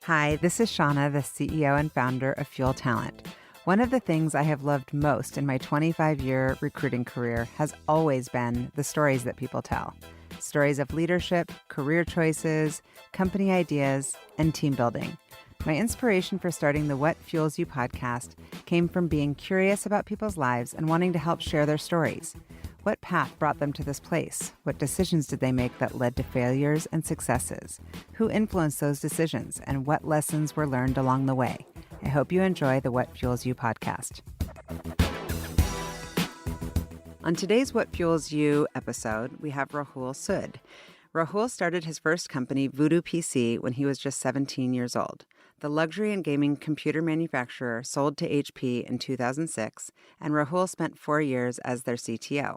Hi, this is Shauna, the CEO and founder of Fuel Talent. One of the things I have loved most in my 25-year recruiting career has always been the stories that people tell. Stories of leadership, career choices, company ideas, and team building. My inspiration for starting the What Fuels You podcast came from being curious about people's lives and wanting to help share their stories. What path brought them to this place? What decisions did they make that led to failures and successes? Who influenced those decisions, and what lessons were learned along the way? I hope you enjoy the What Fuels You podcast. On today's What Fuels You episode, we have Rahul Sood. Rahul started his first company, VoodooPC, when he was just 17 years old. The luxury and gaming computer manufacturer sold to HP in 2006, and Rahul spent 4 years as their CTO.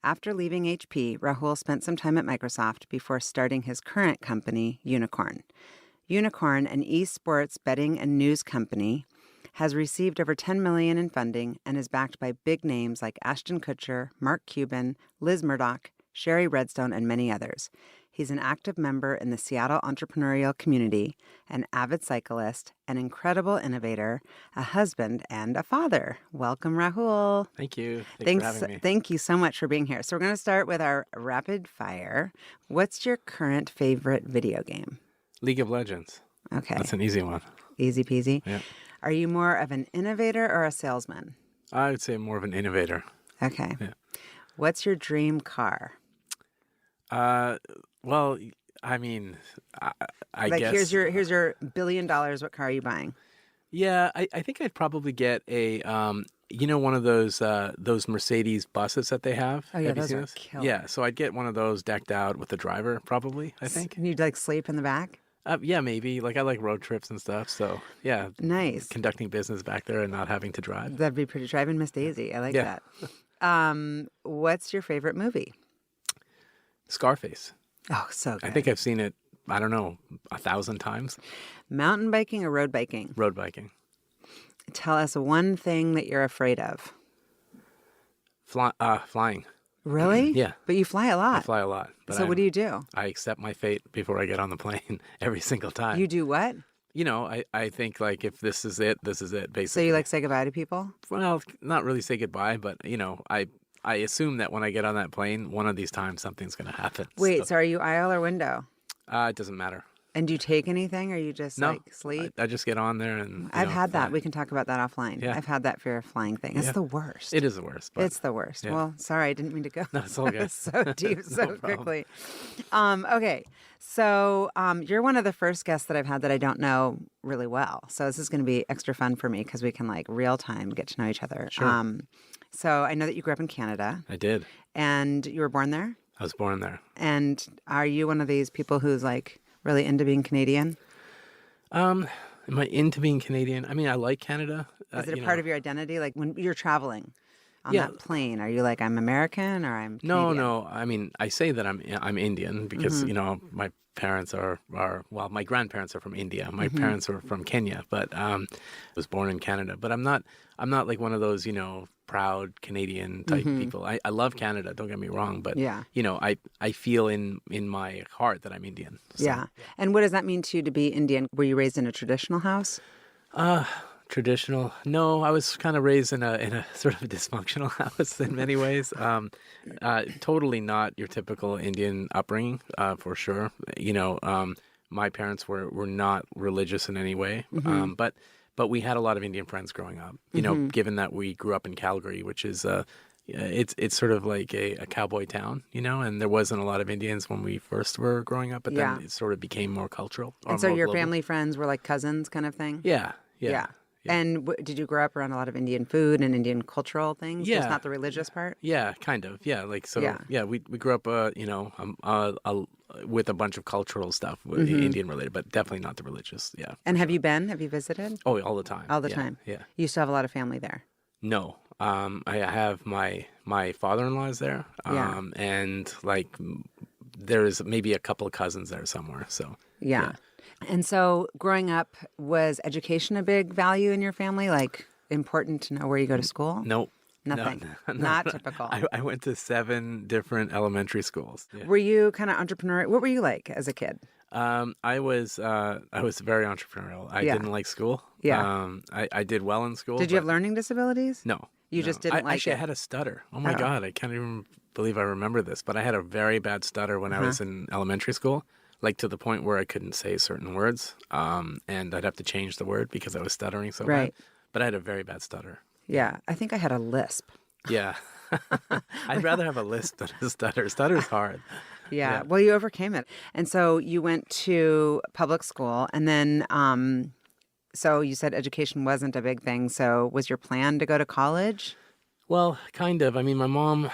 After leaving HP, Rahul spent some time at Microsoft before starting his current company, Unikrn. Unikrn, an esports betting and news company, has received over $10 million in funding and is backed by big names like Ashton Kutcher, Mark Cuban, Liz Murdoch, Shari Redstone, and many others. He's an active member in the Seattle entrepreneurial community, an avid cyclist, an incredible innovator, a husband, and a father. Welcome, Rahul. Thank you. Thanks for having me. Thank you so much for being here. So we're going to start with our rapid fire. What's your current favorite video game? League of Legends. Okay. That's an easy one. Easy peasy. Yeah. Are you more of an innovator or a salesman? I would say more of an innovator. Okay. Yeah. What's your dream car? Well, I mean, I like, guess here's your $1 billion. What car are you buying? Yeah, I think I'd probably get a one of those Mercedes buses that they have. Oh yeah, have those you seen are this? killer. Yeah, so I'd get one of those decked out with the driver, probably. I think. And you'd like sleep in the back? Yeah, maybe. Like I like road trips and stuff. So yeah, Nice. conducting business back there and not having to drive. That'd be pretty. Driving Miss Daisy. I like Yeah. that. What's your favorite movie? Scarface. Oh, so good. I think I've seen it, I don't know, 1,000 times. Mountain biking or road biking? Road biking. Tell us one thing that you're afraid of. Flying. Really? Yeah. But you fly a lot. I fly a lot. But So what do you do? I accept my fate before I get on the plane every single time. You do what? You know, I think like if this is it, basically. So you like say goodbye to people? Well, not really say goodbye, but you know, I assume that when I get on that plane, one of these times something's going to happen. Wait, so are you aisle or window? It doesn't matter. And do you take anything or you just No, like sleep? I just get on there and I've had that. fly. We can talk about that offline. Yeah. I've had that fear of flying thing. It's Yeah. the worst. It is the worst. But It's the worst. yeah. Well, sorry, I didn't mean to go No, it's all good. so deep so No problem. quickly. Okay, so you're one of the first guests that I've had that I don't know really well. So this is going to be extra fun for me because we can like real time get to know each other. Sure. So I know that you grew up in Canada. I did. And you were born there? I was born there. And are you one of these people who's like really into being Canadian? Am I into being Canadian? I mean, I like Canada. Is it a part of your identity? Like when you're traveling on Yeah. that plane, are you like, I'm American or I'm Canadian? No. I mean, I say that I'm Indian because Mm-hmm. you know my parents are well, my grandparents are from India. My parents are from Kenya, but I was born in Canada. But I'm not like one of those proud Canadian type people. I love Canada. Don't get me wrong, but Yeah. I feel in my heart that I'm Indian. So, Yeah. And what does that mean to you to be Indian? Were you raised in a traditional house? Traditional? No, I was kind of raised in a sort of dysfunctional house in many ways. Totally not your typical Indian upbringing, for sure. My parents were not religious in any way, but we had a lot of Indian friends growing up. Given that we grew up in Calgary, which is it's sort of like a cowboy town, and there wasn't a lot of Indians when we first were growing up, but then it sort of became more cultural. And so more your global. family friends were like cousins kind of thing? Yeah. And did you grow up around a lot of Indian food and Indian cultural things? Yeah. Just not the religious part? Yeah, kind of. Yeah, like so. Yeah. We grew up, with a bunch of cultural stuff, Indian related, but definitely not the religious. Yeah. And have you been? Have you visited? Oh, all the time. All the Yeah, time? Yeah. You still have a lot of family there? No. I have my father-in-law is there. Yeah. And like there's maybe a couple of cousins there somewhere. So Yeah. And so growing up, was education a big value in your family? Like important to know where you go to school? Nope. Nothing. No. Not typical. I went to 7 different elementary schools. Yeah. Were you kind of entrepreneurial? What were you like as a kid? I was very entrepreneurial. I Yeah. didn't like school. Yeah. I did well in school. Did you have but learning disabilities? No. You no. just didn't like Actually, it? I had a stutter. Oh my Oh. God, I can't even believe I remember this. But I had a very bad stutter when I was in elementary school, like to the point where I couldn't say certain words, and I'd have to change the word because I was stuttering so Right. bad. But I had a very bad stutter. Yeah. I think I had a lisp. Yeah. I'd rather have a lisp than a stutter. Stutter's hard. Yeah. Well, you overcame it. And so you went to public school and then, so you said education wasn't a big thing. So was your plan to go to college? Well, kind of. I mean, my mom,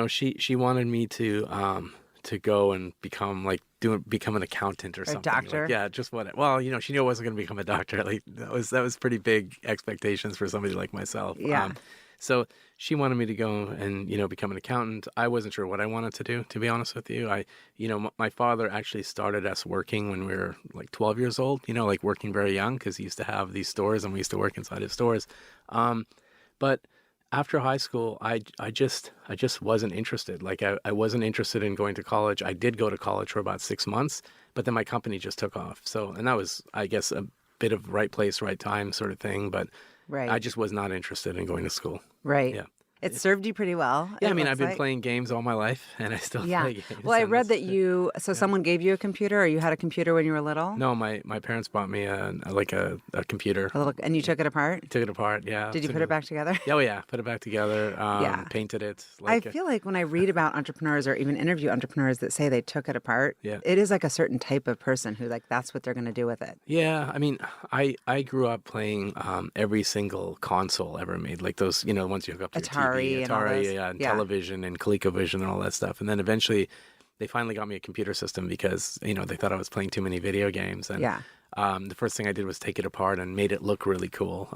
she wanted me to go and become become an accountant or something. doctor? Like, yeah, just what. Well, she knew I wasn't going to become a doctor. Like that was pretty big expectations for somebody like myself. Yeah. So she wanted me to go and become an accountant. I wasn't sure what I wanted to do, to be honest with you. My father actually started us working when we were like 12 years old. Like working very young because he used to have these stores and we used to work inside his stores. But after high school, I just wasn't interested. Like I wasn't interested in going to college. I did go to college for about 6 months, but then my company just took off. And that was, I guess, a bit of right place, right time sort of thing. But Right. I just was not interested in going to school. Right. Yeah. It served you pretty well. Yeah, it I mean, looks I've been like. playing games all my life, and I still Yeah. play games. Well, I and read it's- that someone gave you a computer or you had a computer when you were little? No, my parents bought me a computer. And you took it apart? Took it apart, yeah. Did you put it back together? Oh, yeah. Put it back together, Yeah. painted it. I feel like when I read about entrepreneurs or even interview entrepreneurs that say they took it apart, Yeah. it is like a certain type of person who that's what they're going to do with it. Yeah, I mean, I grew up playing every single console ever made, like those, ones you hook up to Atari your TV, and all those. and Yeah. television and ColecoVision and all that stuff. And then eventually they finally got me a computer system because, they thought I was playing too many video games. And Yeah. the first thing I did was take it apart and made it look really cool.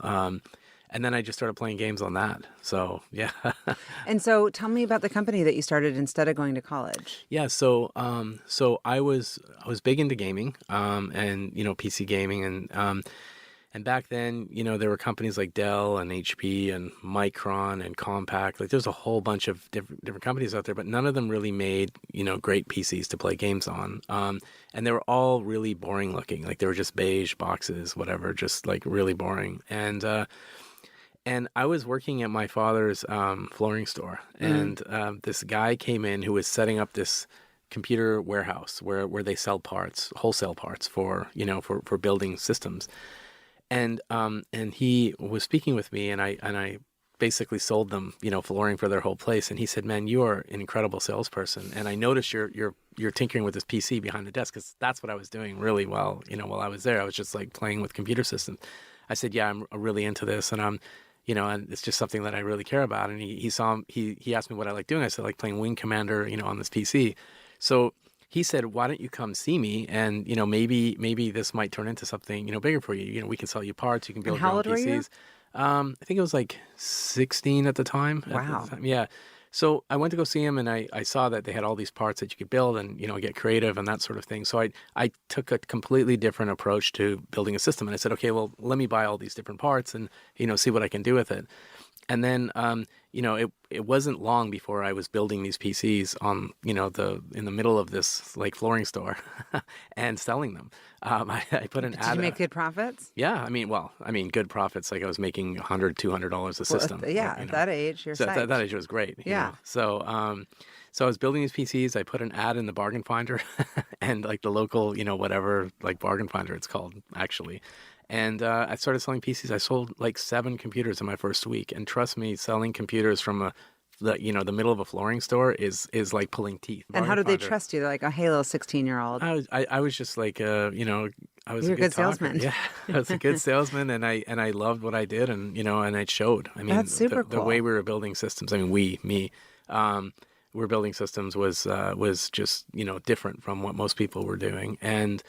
And then I just started playing games on that. So, yeah. And so tell me about the company that you started instead of going to college. Yeah, so I was big into gaming, and PC gaming, and back then, there were companies like Dell and HP and Micron and Compaq. Like there's a whole bunch of different companies out there, but none of them really made great PCs to play games on. And they were all really boring looking. Like they were just beige boxes, whatever, just like really boring. And I was working at my father's flooring store, and this guy came in who was setting up this computer warehouse where they sell parts, wholesale parts for building systems. And he was speaking with me, and I basically sold them flooring for their whole place. And he said, "Man, you are an incredible salesperson, and I noticed you're tinkering with this PC behind the desk because that's what I was doing really well. While I was there, I was just like playing with computer systems." I said, "Yeah, I'm really into this, and I'm." And it's just something that I really care about. And he asked me what I like doing. I said, I like playing Wing Commander, on this PC. So he said, why don't you come see me? And, maybe this might turn into something, bigger for you. We can sell you parts. You can build And how your own old were you? PCs. I think it was like 16 at the time. Wow. Yeah. So I went to go see him, and I saw that they had all these parts that you could build and, get creative and that sort of thing. So I took a completely different approach to building a system. And I said, okay, well, let me buy all these different parts and, see what I can do with it. And then, it wasn't long before I was building these PCs on, in the middle of this like flooring store and selling them. I put an ad. Did you make good profits? Yeah. I mean, good profits. Like I was making $100, $200 a system. At that age, you're So psyched. at that age, it was great. Yeah. So I was building these PCs. I put an ad in the bargain finder and like the local, whatever, like bargain finder it's called actually. And I started selling PCs. I sold like 7 computers in my first week. And trust me, selling computers from the middle of a flooring store is like pulling teeth. And how Bargain did they finder. trust you? They're like, oh, hey, little 16-year-old. I was just like, I was You're a good talker. salesman. Yeah, I was a good salesman, and I loved what I did, and and it showed. I mean, That's super the cool. way we were building systems. I mean, we were building systems was just different from what most people were doing, and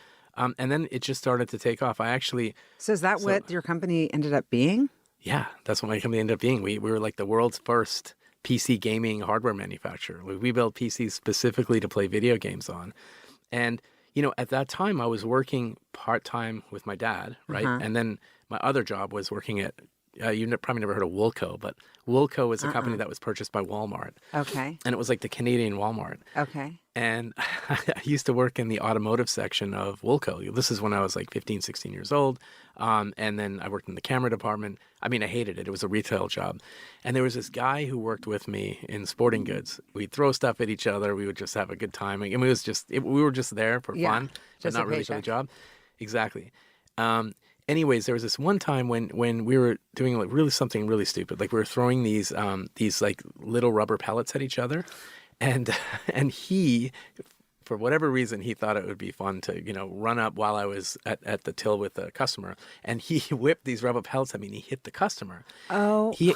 then it just started to take off. So is that what your company ended up being? Yeah, that's what my company ended up being. We were like the world's first PC gaming hardware manufacturer. We built PCs specifically to play video games on. And, at that time I was working part-time with my dad, right? And then my other job was working at probably never heard of Woolco, but Woolco was a company that was purchased by Walmart. Okay. And it was like the Canadian Walmart. Okay. And I used to work in the automotive section of Woolco. This is when I was like 15, 16 years old. And then I worked in the camera department. I mean, I hated it. It was a retail job. And there was this guy who worked with me in sporting goods. We'd throw stuff at each other. We would just have a good time. And we were just there for fun, but not really for the job. Exactly. Anyways, there was this one time when we were doing like really something really stupid. Like we were throwing these like little rubber pellets at each other. And he, for whatever reason, he thought it would be fun to, run up while I was at the till with the customer. And he whipped these rubber pellets at me and he hit the customer. Oh. He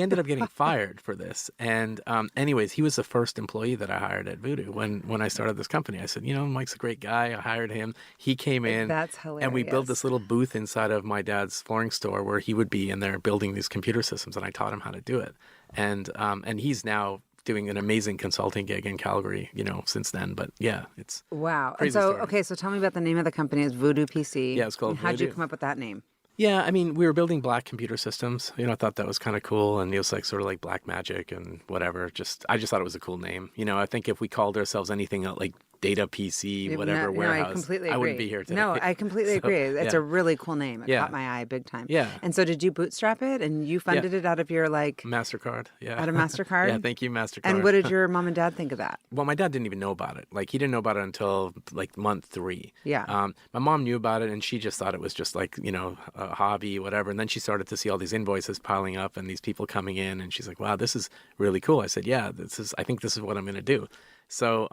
ended up getting fired for this. And anyways, he was the first employee that I hired at Voodoo when I started this company. I said, Mike's a great guy. I hired him. He came in. That's hilarious. And we built this little booth inside of my dad's flooring store where he would be in there building these computer systems. And I taught him how to do it. And he's now doing an amazing consulting gig in Calgary, since then. But yeah, it's wow. Crazy And so, story. okay, so tell me about the name of the company. It's VoodooPC. Yeah, it's called And how'd you Voodoo. come up with that name? Yeah, I mean, we were building black computer systems. I thought that was kind of cool, and it was like sort of like black magic and whatever. I just thought it was a cool name. I think if we called ourselves anything like Data PC, whatever warehouse, I completely agree. I wouldn't be here today. No, I completely agree. It's a really cool name. It Yeah. caught my eye big time. Yeah. And so did you bootstrap it and you funded it out of your MasterCard? Yeah. out of MasterCard? Yeah, thank you, MasterCard. And what did your mom and dad think of that? Well, my dad didn't even know about it. Like, he didn't know about it until like month 3. Yeah. My mom knew about it, and she just thought it was just like, a hobby, whatever. And then she started to see all these invoices piling up and these people coming in, and she's like, wow, this is really cool. I said, yeah, I think this is what I'm going to do. So,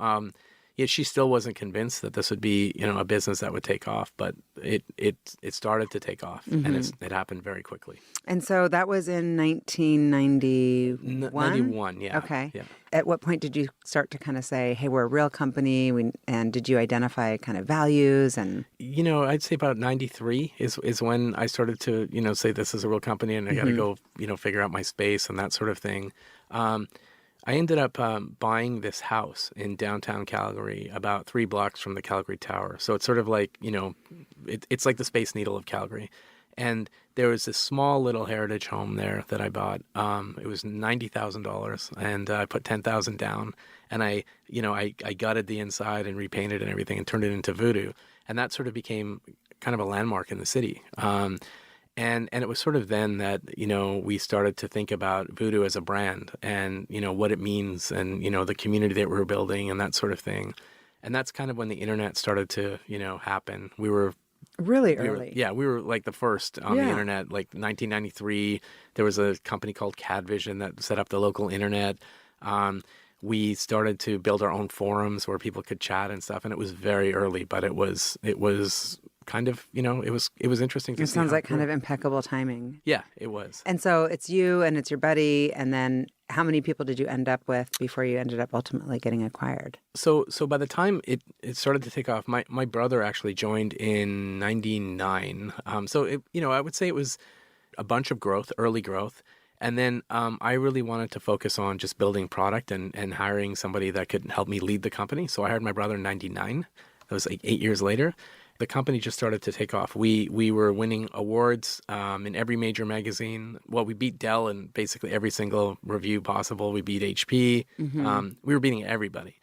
yeah, she still wasn't convinced that this would be, a business that would take off, but it started to take off, and it happened very quickly. And so that was in 1991? 91, yeah. Okay. Yeah. At what point did you start to kind of say, hey, we're a real company, and did you identify kind of values? And I'd say about 93 is when I started to, say this is a real company, and I got to go, figure out my space and that sort of thing. I ended up buying this house in downtown Calgary, about 3 blocks from the Calgary Tower. So it's sort of like, it's like the Space Needle of Calgary. And there was this small little heritage home there that I bought. It was $90,000, and I put $10,000 down. And I gutted the inside and repainted and everything and turned it into Voodoo. And that sort of became kind of a landmark in the city. And it was sort of then that, we started to think about Voodoo as a brand and, what it means and, the community that we were building and that sort of thing. And that's kind of when the internet started to, happen. We were really early. We were like the first on the internet, like 1993. There was a company called CADvision that set up the local internet. We started to build our own forums where people could chat and stuff. And it was very early, but it was kind of, it was interesting to see. It sounds like kind of impeccable timing. Yeah, it was. And so it's you and it's your buddy, and then how many people did you end up with before you ended up ultimately getting acquired? So by the time it started to take off, my brother actually joined in 99. I would say it was a bunch of growth, early growth. And then I really wanted to focus on just building product and hiring somebody that could help me lead the company. So I hired my brother in 99. That was like 8 years later. The company just started to take off. We were winning awards in every major magazine. Well, we beat Dell in basically every single review possible. We beat HP. We were beating everybody.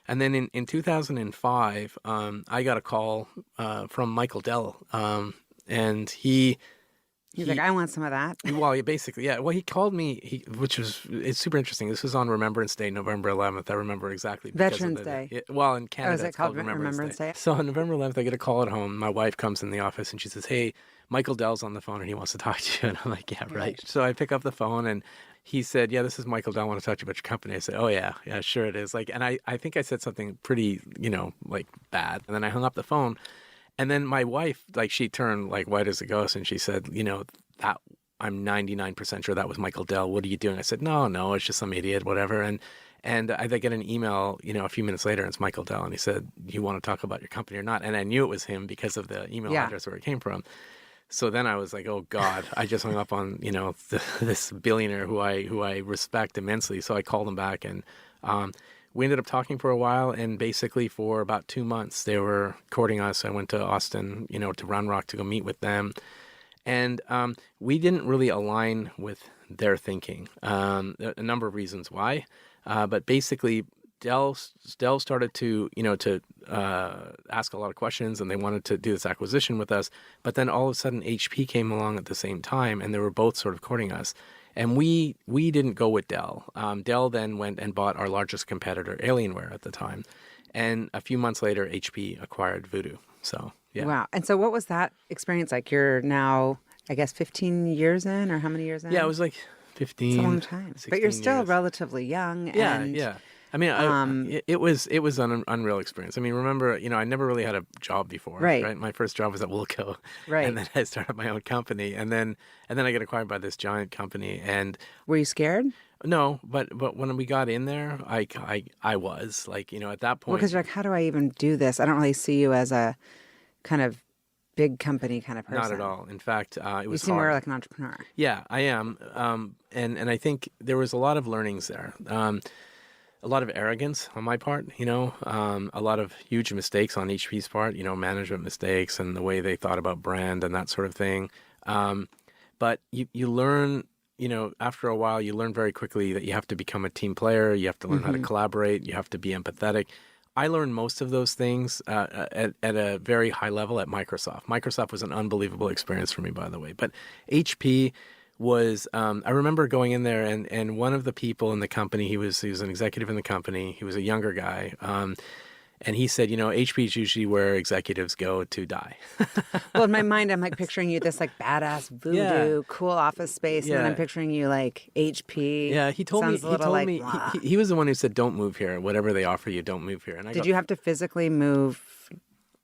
And then in 2005, I got a call from Michael Dell, and He's like, I want some of that. Well, basically, yeah. Well, he called me, it's super interesting. This was on Remembrance Day, November 11th. I remember exactly. Veterans Day. In Canada, Is it it's called Remembrance Day? So on November 11th, I get a call at home. My wife comes in the office and she says, hey, Michael Dell's on the phone and he wants to talk to you. And I'm like, yeah, right. So I pick up the phone and he said, yeah, this is Michael Dell. I want to talk to you about your company. I said, oh, yeah, sure it is. And I think I said something pretty, bad. And then I hung up the phone. And then my wife, she turned white as a ghost, and she said, that I'm 99% sure that was Michael Dell. What are you doing? I said, no, it's just some idiot, whatever. And I get an email, a few minutes later, and it's Michael Dell, and he said, you want to talk about your company or not? And I knew it was him because of the email address where it came from. So then I was like, oh God, I just hung up on, this billionaire who I respect immensely. So I called him back, and we ended up talking for a while, and basically for about 2 months, they were courting us. I went to Austin, to Round Rock to go meet with them. And we didn't really align with their thinking. A number of reasons why, but basically Dell started to ask a lot of questions, and they wanted to do this acquisition with us. But then all of a sudden HP came along at the same time, and they were both sort of courting us. And we didn't go with Dell. Dell then went and bought our largest competitor, Alienware, at the time. And a few months later, HP acquired Voodoo. So, yeah. Wow. And so what was that experience like? You're now, I guess, 15 years in, or how many years in? Yeah, it was like 15. It's a long time. But you're still years. relatively young. Yeah, and, yeah. I mean, it was an unreal experience. I mean, remember, I never really had a job before. Right. My first job was at Wilco. Right. And then I started my own company, and then I got acquired by this giant company. And were you scared? no, but when we got in there, I was like, at that point. Well, because you're like, how do I even do this? I don't really see you as a kind of big company kind of person. Not at all. In fact, it was You seem hard. more like an entrepreneur. Yeah, I am. And I think there was a lot of learnings there. A lot of arrogance on my part, a lot of huge mistakes on HP's part, management mistakes and the way they thought about brand and that sort of thing. But you learn, after a while, you learn very quickly that you have to become a team player. You have to learn how to collaborate. You have to be empathetic. I learned most of those things at a very high level at Microsoft. Microsoft was an unbelievable experience for me, by the way. But HP was, I remember going in there and one of the people in the company, he was an executive in the company. He was a younger guy. And he said, HP is usually where executives go to die. Well, in my mind, I'm like picturing you this like badass voodoo, cool office space. And then I'm picturing you like HP. Yeah, he told me, Blah. he was the one who said, don't move here. Whatever they offer you, don't move here. And Did you have to physically move?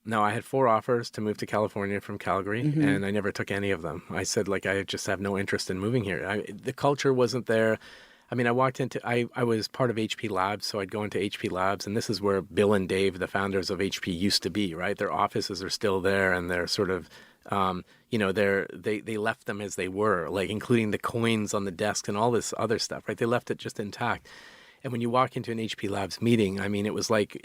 No, I had 4 offers to move to California from Calgary, and I never took any of them. I said, I just have no interest in moving here. The culture wasn't there. I mean, I was part of HP Labs, so I'd go into HP Labs, and this is where Bill and Dave, the founders of HP, used to be, right? Their offices are still there, and they're sort of, they left them as they were, like including the coins on the desk and all this other stuff, right? They left it just intact. And when you walk into an HP Labs meeting, I mean, it was like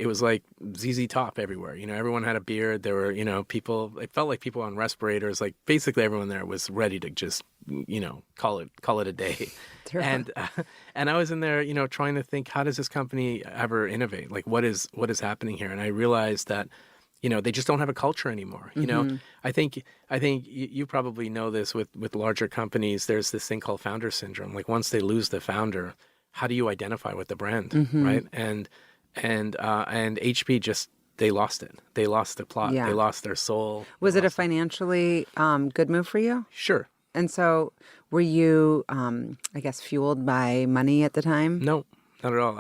ZZ Top everywhere. Everyone had a beard. There were, people. It felt like people on respirators. Like basically everyone there was ready to just, call it a day. And I was in there, trying to think, how does this company ever innovate? Like, what is happening here? And I realized that, they just don't have a culture anymore. I think you probably know this with larger companies. There's this thing called founder syndrome. Like once they lose the founder, how do you identify with the brand, right? And HP just, they lost it. They lost the plot. Yeah. They lost their soul. Was it a financially good move for you? Sure. And so were you, I guess, fueled by money at the time? No, not at all.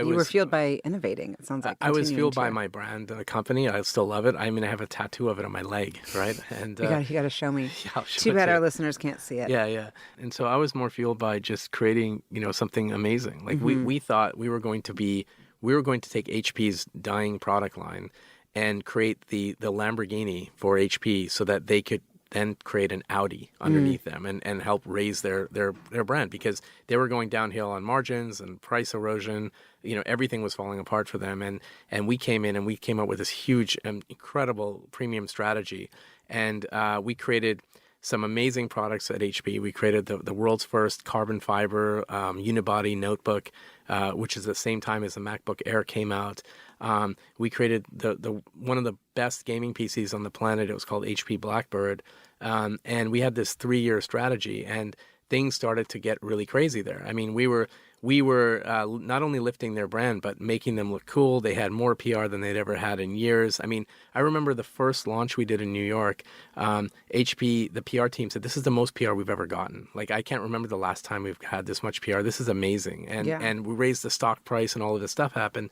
You were fueled by innovating, it sounds like. I was fueled by my brand, the company. I still love it. I mean, I have a tattoo of it on my leg, right? And you got to show me. Yeah, I'll show Too it bad to our you. listeners can't see it. Yeah. And so I was more fueled by just creating, something amazing. Like we thought we were going to take HP's dying product line and create the Lamborghini for HP so that they could then create an Audi underneath them and help raise their brand, because they were going downhill on margins and price erosion. Everything was falling apart for them. And we came in and we came up with this huge and incredible premium strategy. And we created some amazing products at HP. We created the world's first carbon fiber unibody notebook, which is the same time as the MacBook Air came out. We created the one of the best gaming PCs on the planet. It was called HP Blackbird. And we had this 3-year strategy, and things started to get really crazy there. I mean, we were not only lifting their brand, but making them look cool. They had more PR than they'd ever had in years. I mean, I remember the first launch we did in New York, HP, the PR team said, this is the most PR we've ever gotten. Like, I can't remember the last time we've had this much PR. This is amazing. And we raised the stock price and all of this stuff happened.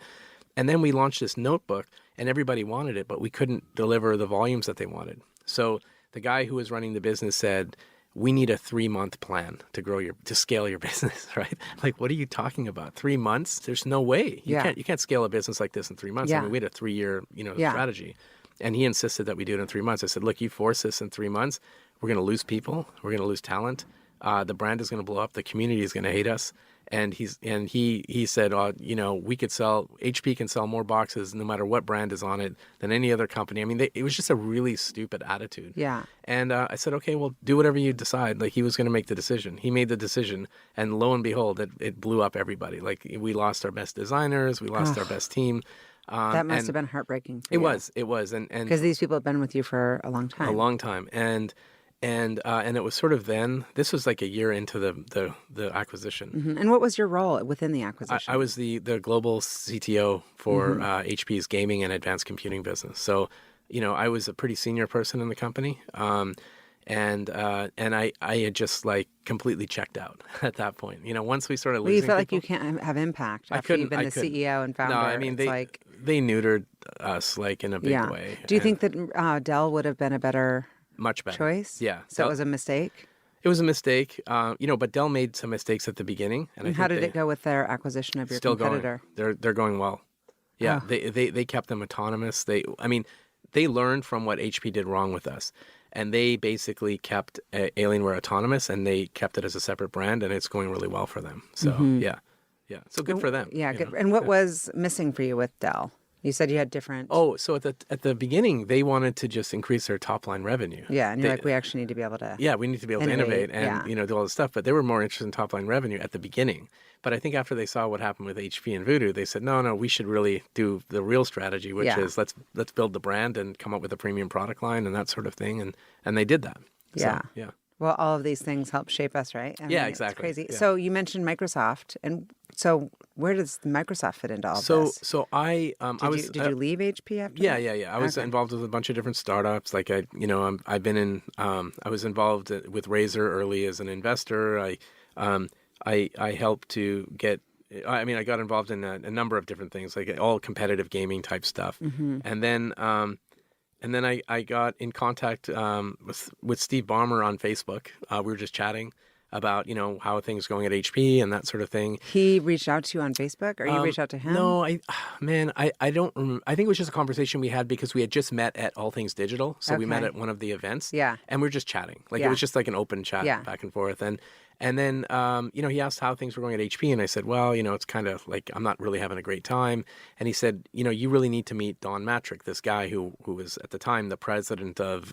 And then we launched this notebook, and everybody wanted it, but we couldn't deliver the volumes that they wanted. So the guy who was running the business said, we need a 3-month plan to scale your business, right? Like, what are you talking about? 3 months? There's no way. You can't scale a business like this in 3 months. Yeah. I mean, we had a 3-year, strategy. And he insisted that we do it in 3 months. I said, look, you force this in 3 months, we're going to lose people. We're going to lose talent. The brand is going to blow up. The community is going to hate us. And he said, HP can sell more boxes no matter what brand is on it than any other company. I mean, it was just a really stupid attitude. Yeah. And I said, okay, well, do whatever you decide. Like, he was going to make the decision. He made the decision, and lo and behold, it blew up everybody. Like, we lost our best designers, we lost our best team. That must have been heartbreaking for you. It was, and because these people have been with you for a long time. A long time, and it was sort of then. This was like a year into the acquisition. Mm-hmm. And what was your role within the acquisition? I was the global CTO for HP's gaming and advanced computing business. So, I was a pretty senior person in the company, and I had just like completely checked out at that point. Once we started losing, you felt people, like you can't have impact after you've been the CEO and founder. No, I mean they neutered us like in a big way. Do you think that Dell would have been a much better choice? Yeah. So it was a mistake? It was a mistake, but Dell made some mistakes at the beginning. And how did it go with their acquisition of your still competitor? Going. They're going well. Yeah, they kept them autonomous. They learned from what HP did wrong with us, and they basically kept Alienware autonomous, and they kept it as a separate brand, and it's going really well for them. So yeah, so good for them. Yeah, good. And what was missing for you with Dell? You said you had different. Oh, so at the beginning, they wanted to just increase their top line revenue. Yeah, and you're like, we actually need to be able to. Yeah, we need to be able to innovate and do all this stuff. But they were more interested in top line revenue at the beginning. But I think after they saw what happened with HP and Voodoo, they said, no, we should really do the real strategy, which is let's build the brand and come up with a premium product line and that sort of thing. And they did that. Yeah. So, yeah. Well, all of these things help shape us, right? Yeah, exactly. It's crazy. Yeah. So you mentioned Microsoft, and so where does Microsoft fit into all this? So I did you leave HP after? Yeah. I was involved with a bunch of different startups. Like I was involved with Razer early as an investor. I helped to get. I got involved in a number of different things, like all competitive gaming type stuff, and then I got in contact with Steve Ballmer on Facebook. We were just chatting about, how things going at HP and that sort of thing. He reached out to you on Facebook, or you reached out to him? No, I don't remember. I think it was just a conversation we had because we had just met at All Things Digital. So we met at one of the events. Yeah. And we were just chatting. Like it was just like an open chat back and forth. And then, he asked how things were going at HP. And I said, well, it's kind of like I'm not really having a great time. And he said, you really need to meet Don Matrick, this guy who was at the time the president of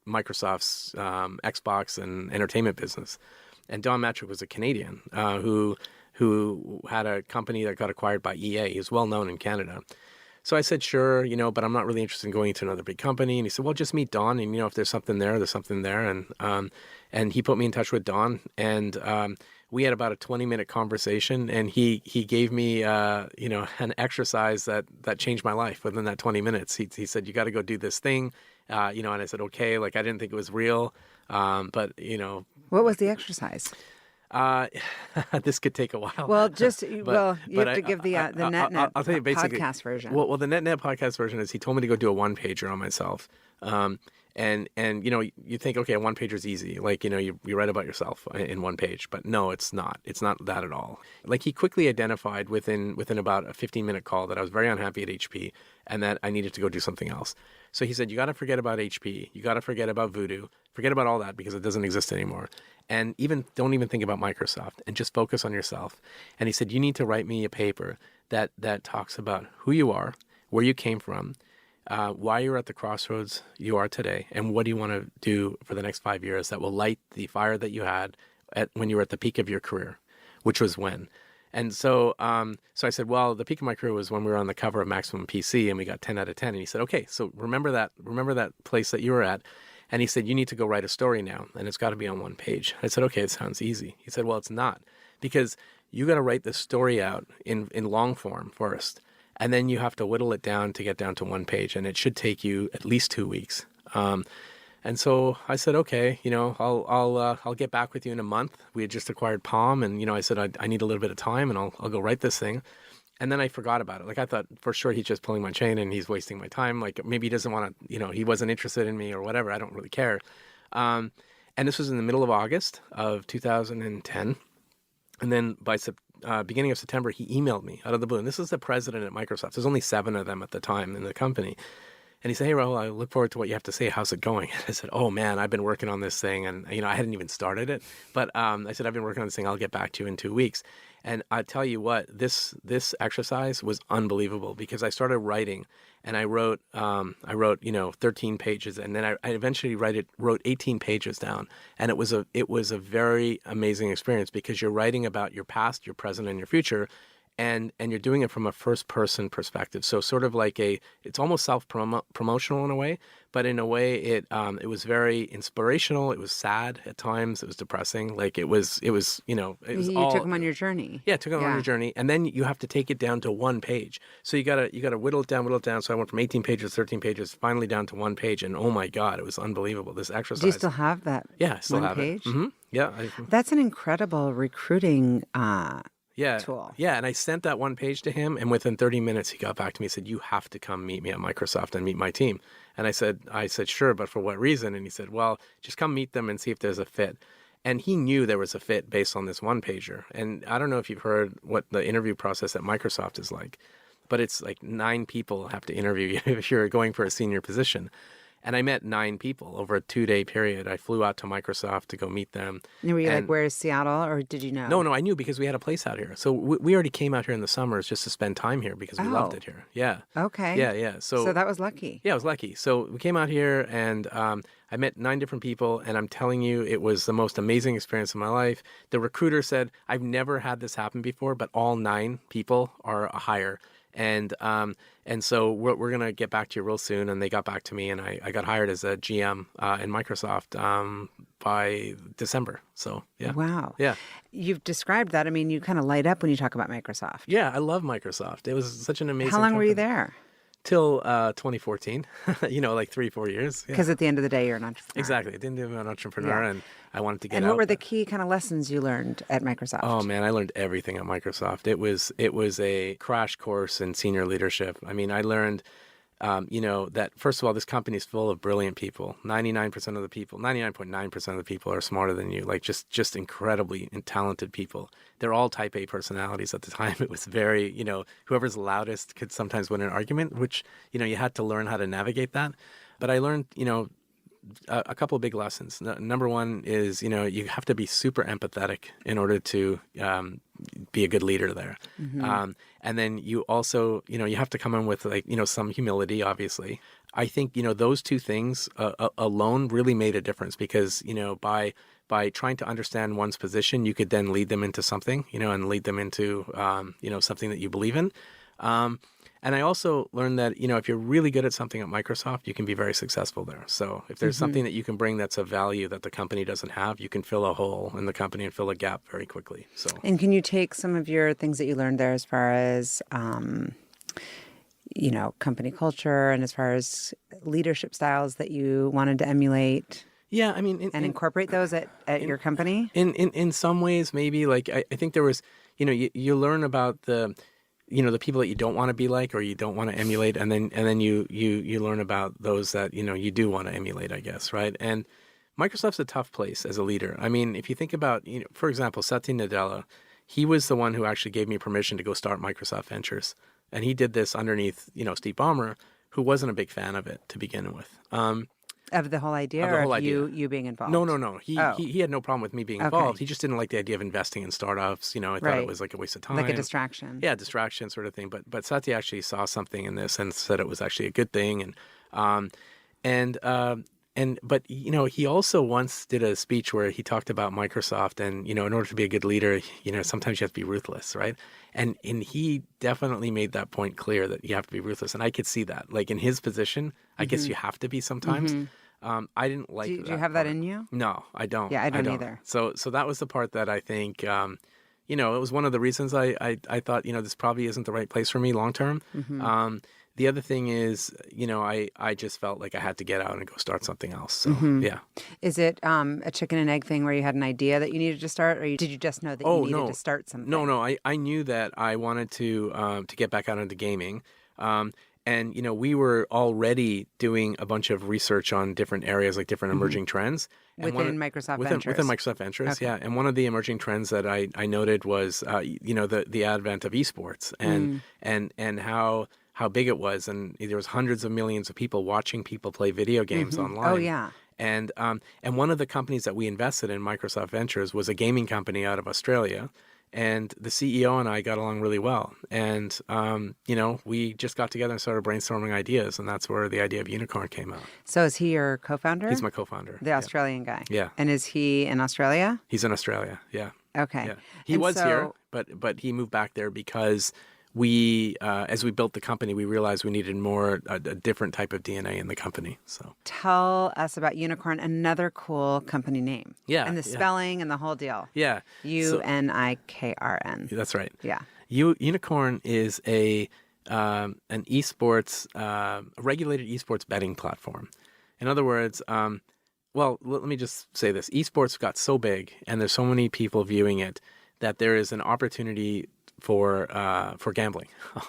Microsoft's Xbox and entertainment business. And Don Matrick was a Canadian who had a company that got acquired by EA. He was well known in Canada. So I said, sure, but I'm not really interested in going to another big company. And he said, well, just meet Don. And, if there's something there, there's something there. And he put me in touch with Don. And we had about a 20-minute conversation. And he gave me, an exercise that changed my life within that 20 minutes. He said, you got to go do this thing. And I said, okay. Like, I didn't think it was real. But. What was the exercise? This could take a while. Well, you have to give the NetNet I'll tell you basically, podcast version. Well, the NetNet podcast version is he told me to go do a one-pager on myself. And you think, okay, a one-pager is easy. Like, you write about yourself in one page. But no, it's not. It's not that at all. Like, he quickly identified within about a 15-minute call that I was very unhappy at HP and that I needed to go do something else. So he said, you got to forget about HP. You got to forget about Voodoo. Forget about all that because it doesn't exist anymore. And don't even think about Microsoft and just focus on yourself. And he said, you need to write me a paper that talks about who you are, where you came from, why you're at the crossroads you are today, and what do you want to do for the next 5 years that will light the fire that you had when you were at the peak of your career, which was when. And so I said, well, the peak of my career was when we were on the cover of Maximum PC and we got 10 out of 10. And he said, okay, so remember that place that you were at. And he said, you need to go write a story now, and it's got to be on one page. I said, okay, it sounds easy. He said, well, it's not, because you got to write the story out in long form first, and then you have to whittle it down to get down to one page, and it should take you at least 2 weeks. And so I said, okay, I'll get back with you in a month. We had just acquired Palm, and I said I need a little bit of time, and I'll go write this thing. And then I forgot about it. Like, I thought for sure he's just pulling my chain and he's wasting my time. Like, maybe he doesn't want to, he wasn't interested in me or whatever. I don't really care. And this was in the middle of August of 2010. And then by beginning of September, he emailed me out of the blue. And this is the president at Microsoft. There's only 7 of them at the time in the company. And he said, "Hey, Rahul, I look forward to what you have to say. How's it going?" And I said, "Oh man, I've been working on this thing, and I hadn't even started it. But I said, I've been working on this thing. I'll get back to you in 2 weeks." And I tell you what, this exercise was unbelievable because I started writing, and I wrote 13 pages, and then I eventually wrote 18 pages down, and it was a very amazing experience because you're writing about your past, your present, and your future. And you're doing it from a first person perspective. So sort of like it's almost self-promotional in a way, but in a way it was very inspirational. It was sad at times. It was depressing. Like it was You took them on your journey. Yeah, took them on your journey. And then you have to take it down to one page. So you gotta whittle it down. So I went from 18 pages, 13 pages, finally down to one page. And oh my God, it was unbelievable. This exercise. Do you still have that? Yeah, I still one have page? it. Mm-hmm. Yeah. That's an incredible recruiting tool. Yeah, and I sent that one page to him, and within 30 minutes he got back to me and said, "You have to come meet me at Microsoft and meet my team." And I said, "Sure, but for what reason?" And he said, "Well, just come meet them and see if there's a fit." And he knew there was a fit based on this one pager. And I don't know if you've heard what the interview process at Microsoft is like, but it's like 9 people have to interview you if you're going for a senior position. And I met 9 people over a 2-day period. I flew out to Microsoft to go meet them. And were you like, where's Seattle, or did you know? No, I knew because we had a place out here. So we already came out here in the summers just to spend time here because we loved it here. Yeah. Okay. Yeah. So that was lucky. Yeah, I was lucky. So we came out here and I met 9 different people, and I'm telling you, it was the most amazing experience of my life. The recruiter said, "I've never had this happen before, but all 9 people are a hire." And so we're going to get back to you real soon. And they got back to me, and I got hired as a GM in Microsoft by December. So, yeah. Wow. Yeah. You've described that. I mean, you kind of light up when you talk about Microsoft. Yeah, I love Microsoft. It was such an amazing How long were you company. there? Till 2014, like 3-4 years. Because at the end of the day, you're an entrepreneur. Exactly. I didn't do an entrepreneur, and I wanted to get out. And what were the key kind of lessons you learned at Microsoft? Oh man, I learned everything at Microsoft. It was a crash course in senior leadership. I mean, I learned, that first of all, this company is full of brilliant people. 99% of the people, 99.9% of the people are smarter than you. Like just incredibly talented people. They're all type A personalities at the time. It was very, whoever's loudest could sometimes win an argument, which, you had to learn how to navigate that. But I learned, a couple of big lessons. Number one is, you have to be super empathetic in order to be a good leader there. Mm-hmm. And then you also, you have to come in with some humility, obviously. I think, those 2 things alone really made a difference because, by trying to understand one's position, you could then lead them into something, and lead them into, something that you believe in. And I also learned that, if you're really good at something at Microsoft, you can be very successful there. So if there's something that you can bring that's of value that the company doesn't have, you can fill a hole in the company and fill a gap very quickly. So. And can you take some of your things that you learned there as far as, company culture and as far as leadership styles that you wanted to emulate? Yeah, I mean... and incorporate those at your company? In some ways, maybe. Like, I think there was, you learn about the people that you don't want to be like or you don't want to emulate, and then you learn about those that, you do want to emulate, I guess, right? And Microsoft's a tough place as a leader. I mean, if you think about, for example, Satya Nadella, he was the one who actually gave me permission to go start Microsoft Ventures. And he did this underneath, Steve Ballmer, who wasn't a big fan of it to begin with. Of the whole idea, you being involved? No. He had no problem with me being involved. He just didn't like the idea of investing in startups. I thought it was like a waste of time. Like a distraction. Yeah, distraction sort of thing. But Satya actually saw something in this and said it was actually a good thing. But he also once did a speech where he talked about Microsoft and, in order to be a good leader, sometimes you have to be ruthless, right? And he definitely made that point clear that you have to be ruthless. And I could see that. Like in his position, I guess you have to be sometimes. Mm-hmm. I didn't like that. Do you have that in you? No, I don't. Yeah, I don't either. So that was the part that I think, it was one of the reasons I thought, this probably isn't the right place for me long term. Mm-hmm. The other thing is, I just felt like I had to get out and go start something else. So, yeah. Is it a chicken and egg thing where you had an idea that you needed to start, or did you just know that you needed to start something? No. I knew that I wanted to get back out into gaming. And, we were already doing a bunch of research on different areas, like different emerging trends. Within Microsoft Ventures? Within Microsoft Ventures, yeah. And one of the emerging trends that I noted was, the advent of esports and how how big it was, and there was hundreds of millions of people watching people play video games online. Oh, yeah. And one of the companies that we invested in, Microsoft Ventures, was a gaming company out of Australia. And the CEO and I got along really well. And, we just got together and started brainstorming ideas. And that's where the idea of Unikrn came out. So is he your co-founder? He's my co-founder. The Australian guy? Yeah. And is he in Australia? He's in Australia, yeah. Okay. Yeah. He was here, but he moved back there because we, as we built the company, we realized we needed a different type of DNA in the company. So tell us about Unikrn, another cool company name. Yeah. And the spelling and the whole deal. Yeah. Unikrn. That's right. Yeah. Unikrn is an esports, a regulated esports betting platform. In other words, well, let me just say this. Esports got so big and there's so many people viewing it that there is an opportunity for gambling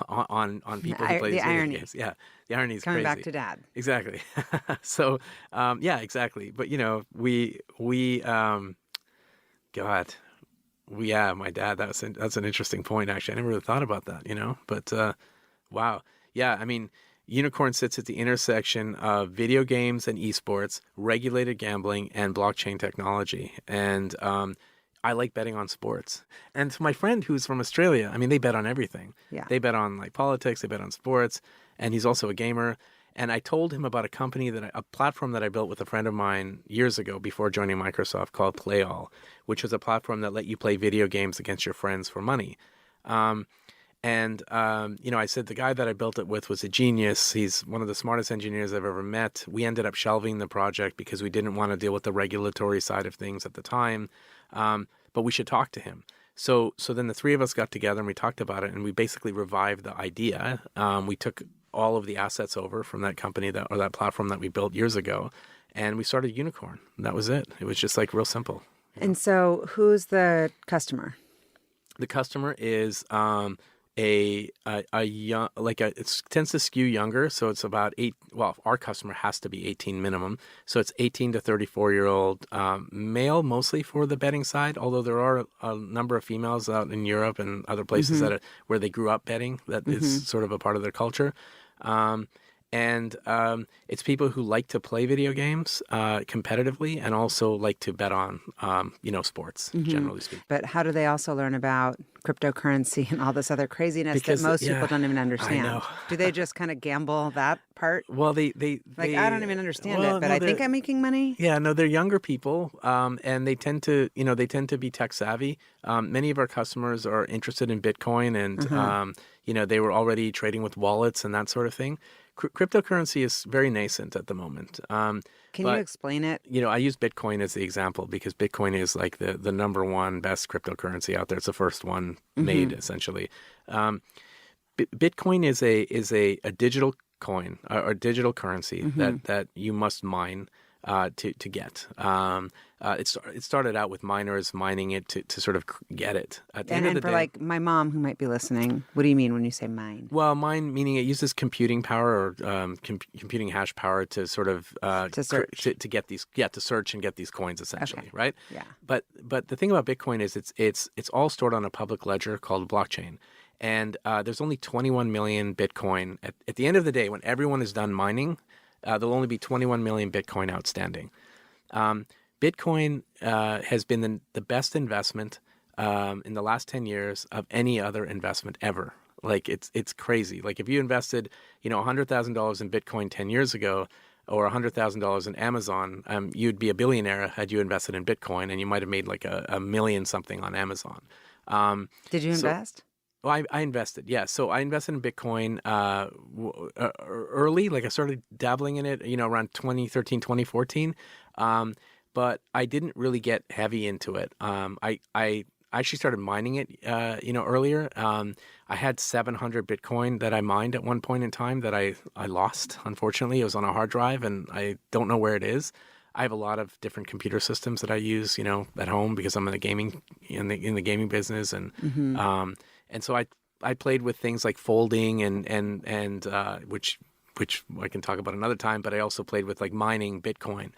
on people who play these video games. Yeah, the irony is coming crazy. back to Dad. Exactly. So, yeah, exactly. But my dad. That's an interesting point. Actually, I never really thought about that. But wow, yeah. I mean, Unikrn sits at the intersection of video games and esports, regulated gambling, and blockchain technology, and I like betting on sports. And to my friend who's from Australia, I mean, they bet on everything. Yeah. They bet on like politics, they bet on sports, and he's also a gamer. And I told him about a platform that I built with a friend of mine years ago before joining Microsoft called PlayAll, which was a platform that let you play video games against your friends for money. I said the guy that I built it with was a genius. He's one of the smartest engineers I've ever met. We ended up shelving the project because we didn't want to deal with the regulatory side of things at the time. But we should talk to him. So then the three of us got together and we talked about it, and we basically revived the idea. We took all of the assets over from that company that platform that we built years ago, and we started Unikrn. That was it. It was just like real simple. And so who's the customer? The customer is it tends to skew younger, so it's about our customer has to be 18 minimum, so it's 18 to 34-year-old male, mostly for the betting side, although there are a number of females out in Europe and other places where they grew up betting, that is sort of a part of their culture. And it's people who like to play video games competitively and also like to bet on, sports, generally speaking. But how do they also learn about cryptocurrency and all this other craziness that most people don't even understand? I know. Do they just kind of gamble that part? Well, I don't even understand it, but I think I'm making money. Yeah, no, they're younger people, and they tend to be tech savvy. Many of our customers are interested in Bitcoin, and they were already trading with wallets and that sort of thing. Cryptocurrency is very nascent at the moment. Can you explain it? I use Bitcoin as the example because Bitcoin is like the number one best cryptocurrency out there. It's the first one made, essentially. Bitcoin is a digital coin or digital currency that you must mine to get. It started out with miners mining it to sort of get it. At the end of the day, like my mom who might be listening, what do you mean when you say mine? Well, mine meaning it uses computing power or computing hash power to sort of to search to get these to search and get these coins essentially, right? Yeah. But the thing about Bitcoin is it's all stored on a public ledger called blockchain. And there's only 21 million Bitcoin. At the end of the day, when everyone is done mining, there'll only be 21 million Bitcoin outstanding. Bitcoin has been the best investment in the last 10 years of any other investment ever. Like it's crazy. Like if you invested, $100,000 in Bitcoin 10 years ago, or $100,000 in Amazon, you'd be a billionaire had you invested in Bitcoin, and you might have made like a million something on Amazon. Did you invest? Well, I invested, yeah. So I invested in Bitcoin early. Like I started dabbling in it, around 2013, 2014. But I didn't really get heavy into it. I actually started mining it, earlier. I had 700 Bitcoin that I mined at one point in time that I lost. Unfortunately, it was on a hard drive, and I don't know where it is. I have a lot of different computer systems that I use, at home because I'm in the gaming business, and so I played with things like folding and which I can talk about another time. But I also played with like mining Bitcoin.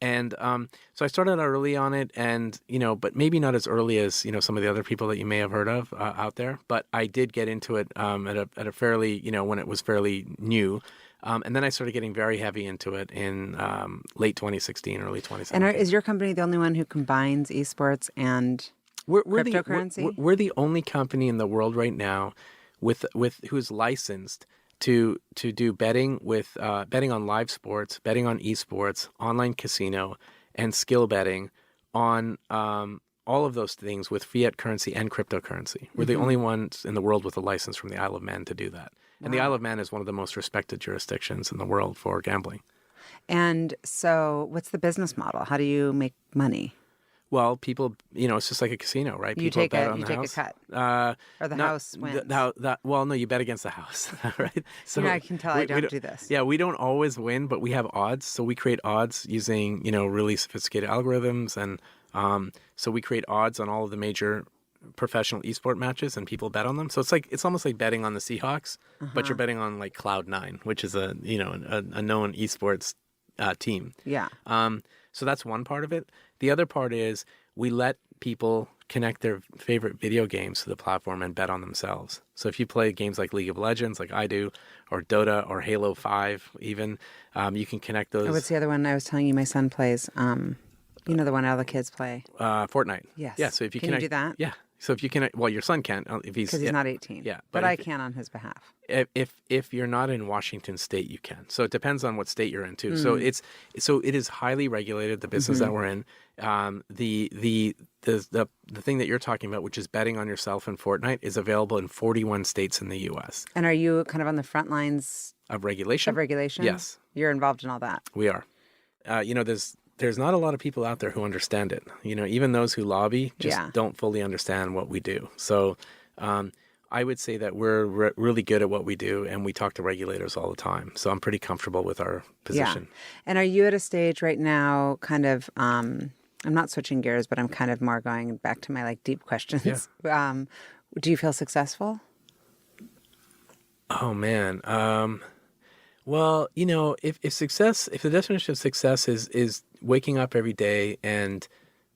And so I started out early on it, and but maybe not as early as some of the other people that you may have heard of out there. But I did get into it at a fairly when it was fairly new, and then I started getting very heavy into it in late 2016, early 2017. And is your company the only one who combines esports and cryptocurrency? We're the only company in the world right now with who's licensed to do betting with betting on live sports, betting on esports, online casino, and skill betting on all of those things with fiat currency and cryptocurrency. We're the only ones in the world with a license from the Isle of Man to do that. And the Isle of Man is one of the most respected jurisdictions in the world for gambling. And so what's the business model? How do you make money? Well, people, it's just like a casino, right? You People take bet a on the house. cut, or the house wins. Well, no, you bet against the house, right? So I can tell I don't do this. Yeah, we don't always win, but we have odds. So we create odds using really sophisticated algorithms, and so we create odds on all of the major professional esport matches, and people bet on them. So it's almost like betting on the Seahawks, but you're betting on like Cloud9, which is a known esports team. Yeah. So that's one part of it. The other part is we let people connect their favorite video games to the platform and bet on themselves. So if you play games like League of Legends, like I do, or Dota, or Halo 5 even, you can connect those. What's the other one I was telling you my son plays? The one all the kids play? Fortnite. Yes. Yeah, so if you can you do that? Yeah. So if you can, well, your son can't if he's... Because he's not 18. Yeah. But I can on his behalf. If you're not in Washington State, you can. So it depends on what state you're in too. So it is highly regulated, the business that we're in. The thing that you're talking about, which is betting on yourself in Fortnite, is available in 41 states in the U.S. And are you kind of on the front lines of regulation? Yes. You're involved in all that. We are. There's not a lot of people out there who understand it. Even those who lobby just don't fully understand what we do. So I would say that we're really good at what we do, and we talk to regulators all the time. So I'm pretty comfortable with our position. Yeah. And are you at a stage right now kind of, I'm not switching gears, but I'm kind of more going back to my deep questions. Yeah. Do you feel successful? Oh, man. Well, if the definition of success is waking up every day and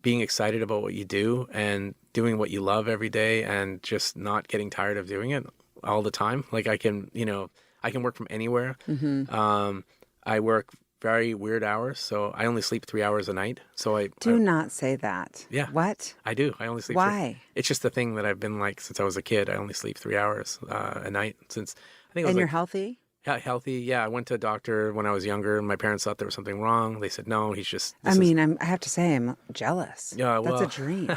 being excited about what you do and doing what you love every day and just not getting tired of doing it all the time. Like I can work from anywhere. I work very weird hours, so I only sleep 3 hours a night. So I not say that. Yeah. What? I do. I only sleep. Why? It's just the thing that I've been like since I was a kid. I only sleep 3 hours a night since I think. And you're healthy? Yeah, healthy. Yeah, I went to a doctor when I was younger. My parents thought there was something wrong. They said, no, he's just... I have to say, I'm jealous. Yeah, well... That's a dream. I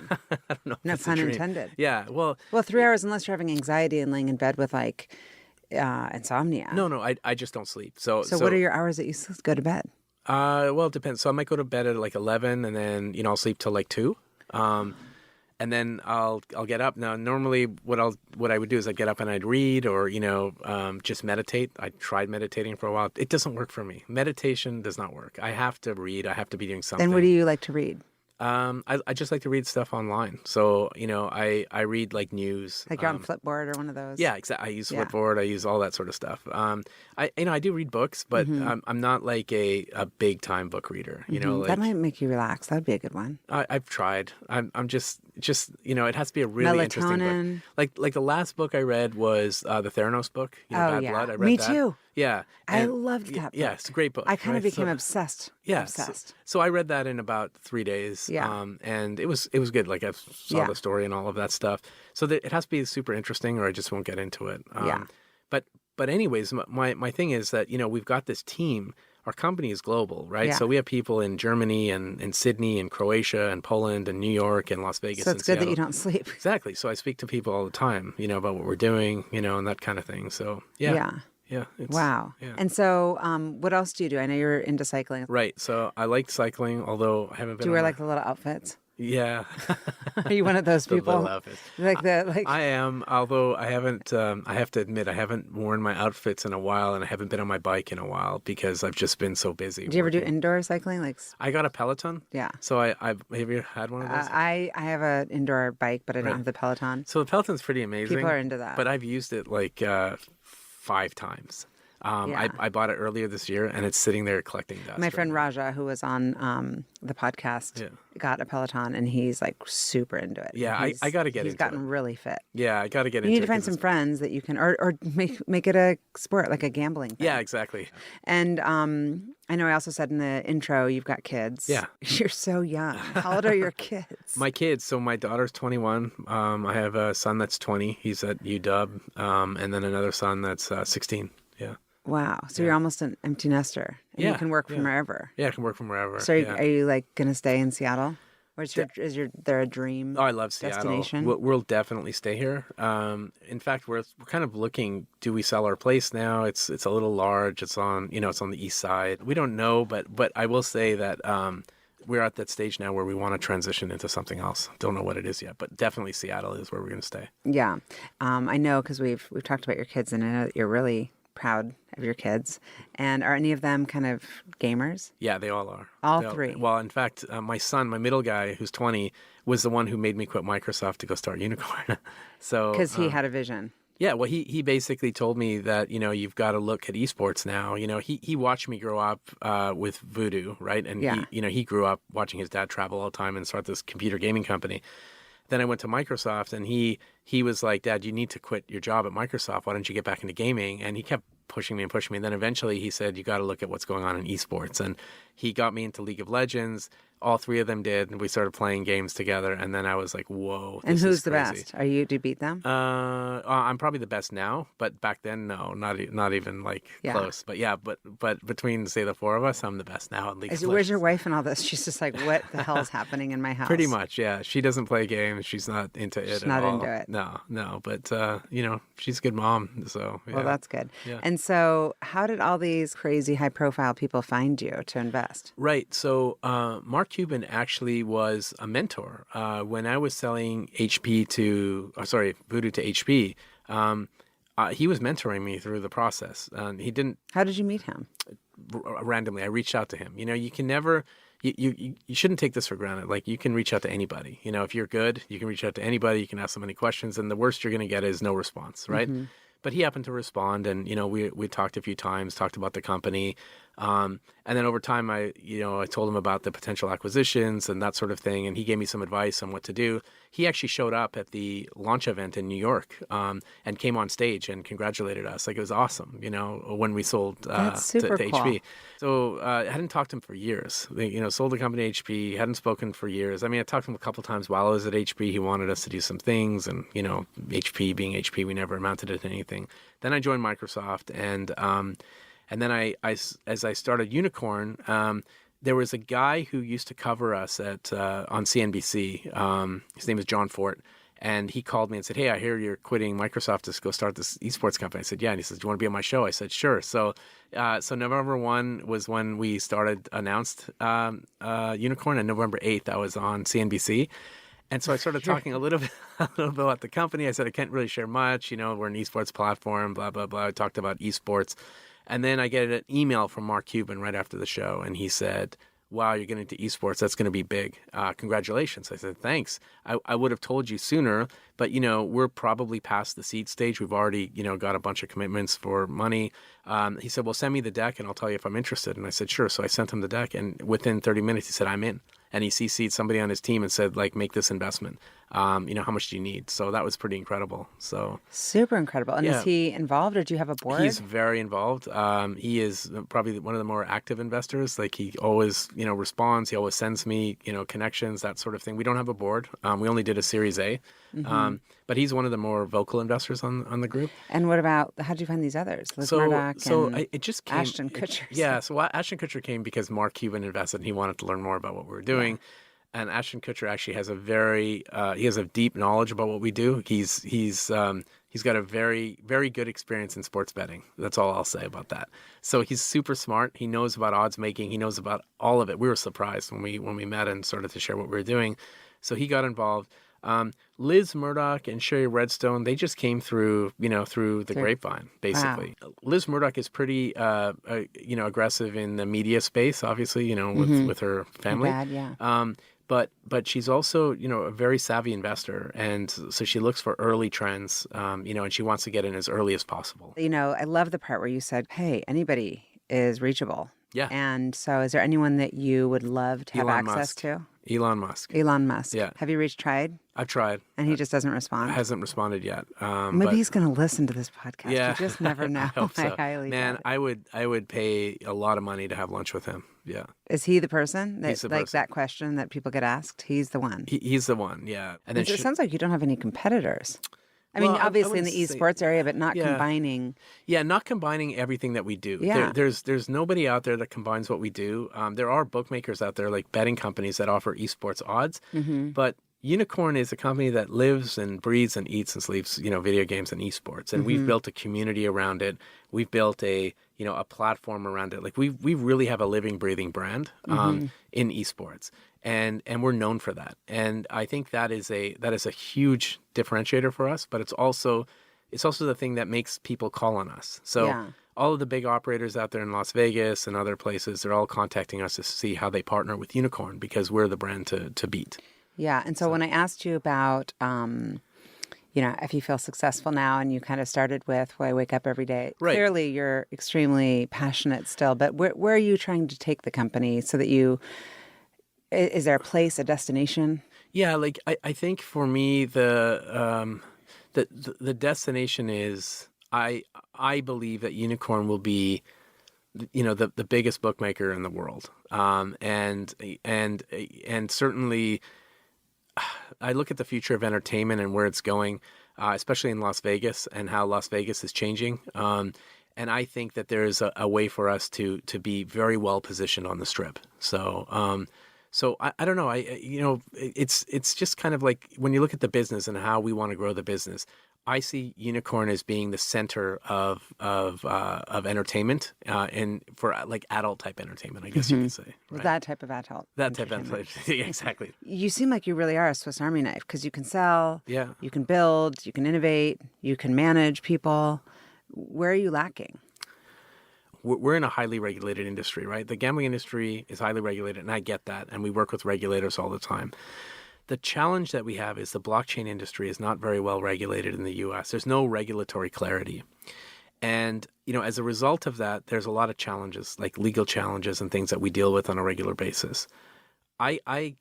don't know. No pun intended. Yeah, well... Well, 3 hours, unless you're having anxiety and laying in bed with, insomnia. No, I just don't sleep. So what are your hours that you go to bed? Well, it depends. So I might go to bed at 11, and then, I'll sleep till 2. And then I'll get up. Now, normally what I would do is I'd get up and I'd read or, just meditate. I tried meditating for a while. It doesn't work for me. Meditation does not work. I have to read. I have to be doing something. And what do you like to read? I just like to read stuff online. So, I read news. Like you're on Flipboard or one of those? Yeah, exactly. I use Flipboard. I use all that sort of stuff. I do read books, but I'm not like a big time book reader. That might make you relax. That'd be a good one. I've tried. I'm just it has to be a really interesting book. Like the last book I read was the Theranos book. Bad Blood. I read Me that. too. Yeah. I loved that book. Yeah, it's a great book. I kind of became obsessed. Yeah. Obsessed. So I read that in about 3 days. Yeah. And it was good. Like I saw the story and all of that stuff. So it has to be super interesting or I just won't get into it. But anyways, my thing is that, we've got this team. Our company is global, right? Yeah. So we have people in Germany and in Sydney and Croatia and Poland and New York and Las Vegas. So it's good that you don't sleep. Exactly. So I speak to people all the time, about what we're doing, and that kind of thing. So yeah. Wow. Yeah. And so what else do you do? I know you're into cycling. Right. So I like cycling, although I haven't been. Do you wear the little outfits? Yeah. Are you one of those people? I am, although I haven't, I have to admit, I haven't worn my outfits in a while and I haven't been on my bike in a while because I've just been so busy. Do you ever do indoor cycling? I got a Peloton. Yeah. So have you had one of those? I have an indoor bike, but I don't have the Peloton. So the Peloton's pretty amazing. People are into that. But I've used it 5 times. I bought it earlier this year, and it's sitting there collecting dust. My friend Raja, who was on the podcast, got a Peloton, and he's like super into it. Yeah, I got to get into it. He's gotten really fit. Yeah, I got to get into it. You need to find some friends that you can, or make it a sport, like a gambling thing. Yeah, exactly. And I know I also said in the intro, you've got kids. Yeah. You're so young. How old are your kids? My kids, so my daughter's 21. I have a son that's 20. He's at UW. And then another son that's 16. Yeah. Wow. So you're almost an empty nester. And you can work from wherever. Yeah, I can work from wherever. So are you like going to stay in Seattle? Or is there a dream I love Seattle. Destination? We'll definitely stay here. In fact, we're kind of looking, do we sell our place now? It's a little large. It's on the east side. We don't know, but I will say that we're at that stage now where we want to transition into something else. Don't know what it is yet, but definitely Seattle is where we're going to stay. Yeah. I know because we've talked about your kids, and I know that you're really proud of your kids. And are any of them kind of gamers? Yeah, they all are. All three? Well, in fact, my son, my middle guy, who's 20, was the one who made me quit Microsoft to go start Unikrn. So because he had a vision. Yeah, well, he basically told me that, you've got to look at esports now. He watched me grow up with Voodoo, right? And he grew up watching his dad travel all the time and start this computer gaming company. Then I went to Microsoft, and he was like, Dad, you need to quit your job at Microsoft. Why don't you get back into gaming? And he kept pushing me. And then eventually he said, you got to look at what's going on in esports. And he got me into League of Legends. All three of them did, and we started playing games together. And then I was like, "Whoa!" And who's the crazy. best? Do you beat them? I'm probably the best now, but back then, no, not even like close. But yeah, but between say the four of us, I'm the best now at League of Legends. Where's your wife and all this? She's just like, "What the hell is happening in my house?" Pretty much, yeah. She doesn't play games. She's not into it. She's not into it. No. But she's a good mom. So yeah. Well, that's good. Yeah. And so, how did all these crazy high-profile people find you to invest? Right. So Mark Cuban actually was a mentor when I was selling Voodoo to HP. He was mentoring me through the process. He didn't. How did you meet him? Randomly, I reached out to him. You can never. You shouldn't take this for granted. Like, you can reach out to anybody. If you're good, you can reach out to anybody. You can ask them any questions, and the worst you're going to get is no response, right? Mm-hmm. But he happened to respond, and we talked a few times, talked about the company, and then over time I told him about the potential acquisitions and that sort of thing, and he gave me some advice on what to do. He actually showed up at the launch event in New York and came on stage and congratulated us. Like, it was awesome, when we sold to HP. So I hadn't talked to him for years. Sold the company to HP, hadn't spoken for years. I mean, I talked to him a couple of times while I was at HP. He wanted us to do some things, and HP being HP, we never amounted to anything. Then I joined Microsoft, and then I as I started Unikrn, there was a guy who used to cover us on CNBC. His name is John Fort, and he called me and said, "Hey, I hear you're quitting Microsoft to go start this esports company." I said, "Yeah." And he says, "Do you want to be on my show?" I said, "Sure." So November 1 was when we announced Unikrn, and November 8th I was on CNBC. And so I started talking a little bit about the company. I said, I can't really share much. We're an esports platform, blah, blah, blah. I talked about esports. And then I get an email from Mark Cuban right after the show. And he said, wow, you're getting into esports. That's going to be big. Congratulations. I said, thanks. I would have told you sooner, but, we're probably past the seed stage. We've already, got a bunch of commitments for money. He said, well, send me the deck and I'll tell you if I'm interested. And I said, sure. So I sent him the deck, and within 30 minutes, he said, I'm in. And he CC'd somebody on his team and said, like, make this investment. How much do you need? So that was pretty incredible. So super incredible. And is he involved, or do you have a board? He's very involved. He is probably one of the more active investors. Like, he always, responds. He always sends me, connections, that sort of thing. We don't have a board. We only did a Series A. Mm-hmm. But he's one of the more vocal investors on the group. And what about, how did you find these others? Murdoch it just came. Ashton Kutcher. So Ashton Kutcher came because Mark Cuban invested, and he wanted to learn more about what we were doing. Yeah. And Ashton Kutcher actually has he has a deep knowledge about what we do. He's got a very, very good experience in sports betting. That's all I'll say about that. So he's super smart. He knows about odds making. He knows about all of it. We were surprised when we met and started to share what we were doing. So he got involved. Liz Murdoch and Shari Redstone, they just came through the grapevine, basically. Wow. Liz Murdoch is pretty, aggressive in the media space, obviously, with her family. Bad, yeah. but she's also, a very savvy investor, and so she looks for early trends, and she wants to get in as early as possible. I love the part where you said, "Hey, anybody is reachable." Yeah. And so, is there anyone that you would love to have Elon access Musk. to? Elon Musk. Elon Musk. Yeah. Have you tried? I've tried. And he just doesn't respond? Hasn't responded yet. Maybe but, he's going to listen to this podcast. Yeah. You just never know. I hope so. highly Man, doubt it. I would pay a lot of money to have lunch with him. Yeah. Is he the person that, He's the like person. that question that people get asked? He's the one. He's the one, yeah. And then It sounds like you don't have any competitors. I Well, mean, I obviously in the wouldn't say- esports area, but not Yeah. combining. Yeah, not combining everything that we do. Yeah. There's nobody out there that combines what we do. There are bookmakers out there, like betting companies, that offer esports odds. Mm-hmm. But Unikrn is a company that lives and breathes and eats and sleeps, video games and esports. And we've built a community around it. We've built a platform around it. Like we really have a living, breathing brand in esports. And we're known for that. And I think that is a huge differentiator for us, but it's also the thing that makes people call on us. So Yeah. all of the big operators out there in Las Vegas and other places, they're all contacting us to see how they partner with Unikrn, because we're the brand to beat. Yeah. And so when I asked you about, if you feel successful now, and you kind of started with, well, I wake up every day. Right. Clearly, you're extremely passionate still, but where are you trying to take the company so that is there a place, a destination? Yeah, like I think for me the destination is I believe that Unikrn will be the biggest bookmaker in the world, and certainly I look at the future of entertainment and where it's going, especially in Las Vegas, and how Las Vegas is changing. And I think that there's a way for us to be very well positioned on the Strip. So I don't know. It's just kind of like when you look at the business and how we want to grow the business. I see Unikrn as being the center of entertainment, and for like adult type entertainment, I guess you could say. Right? That type of adult. That type of entertainment. entertainment. Yeah, exactly. You seem like you really are a Swiss Army knife, because you can sell, Yeah. you can build, you can innovate, you can manage people. Where are you lacking? We're in a highly regulated industry, right? The gambling industry is highly regulated, and I get that, and we work with regulators all the time. The challenge that we have is the blockchain industry is not very well regulated in the U.S. There's no regulatory clarity. And, as a result of that, there's a lot of challenges, like legal challenges and things that we deal with on a regular basis. I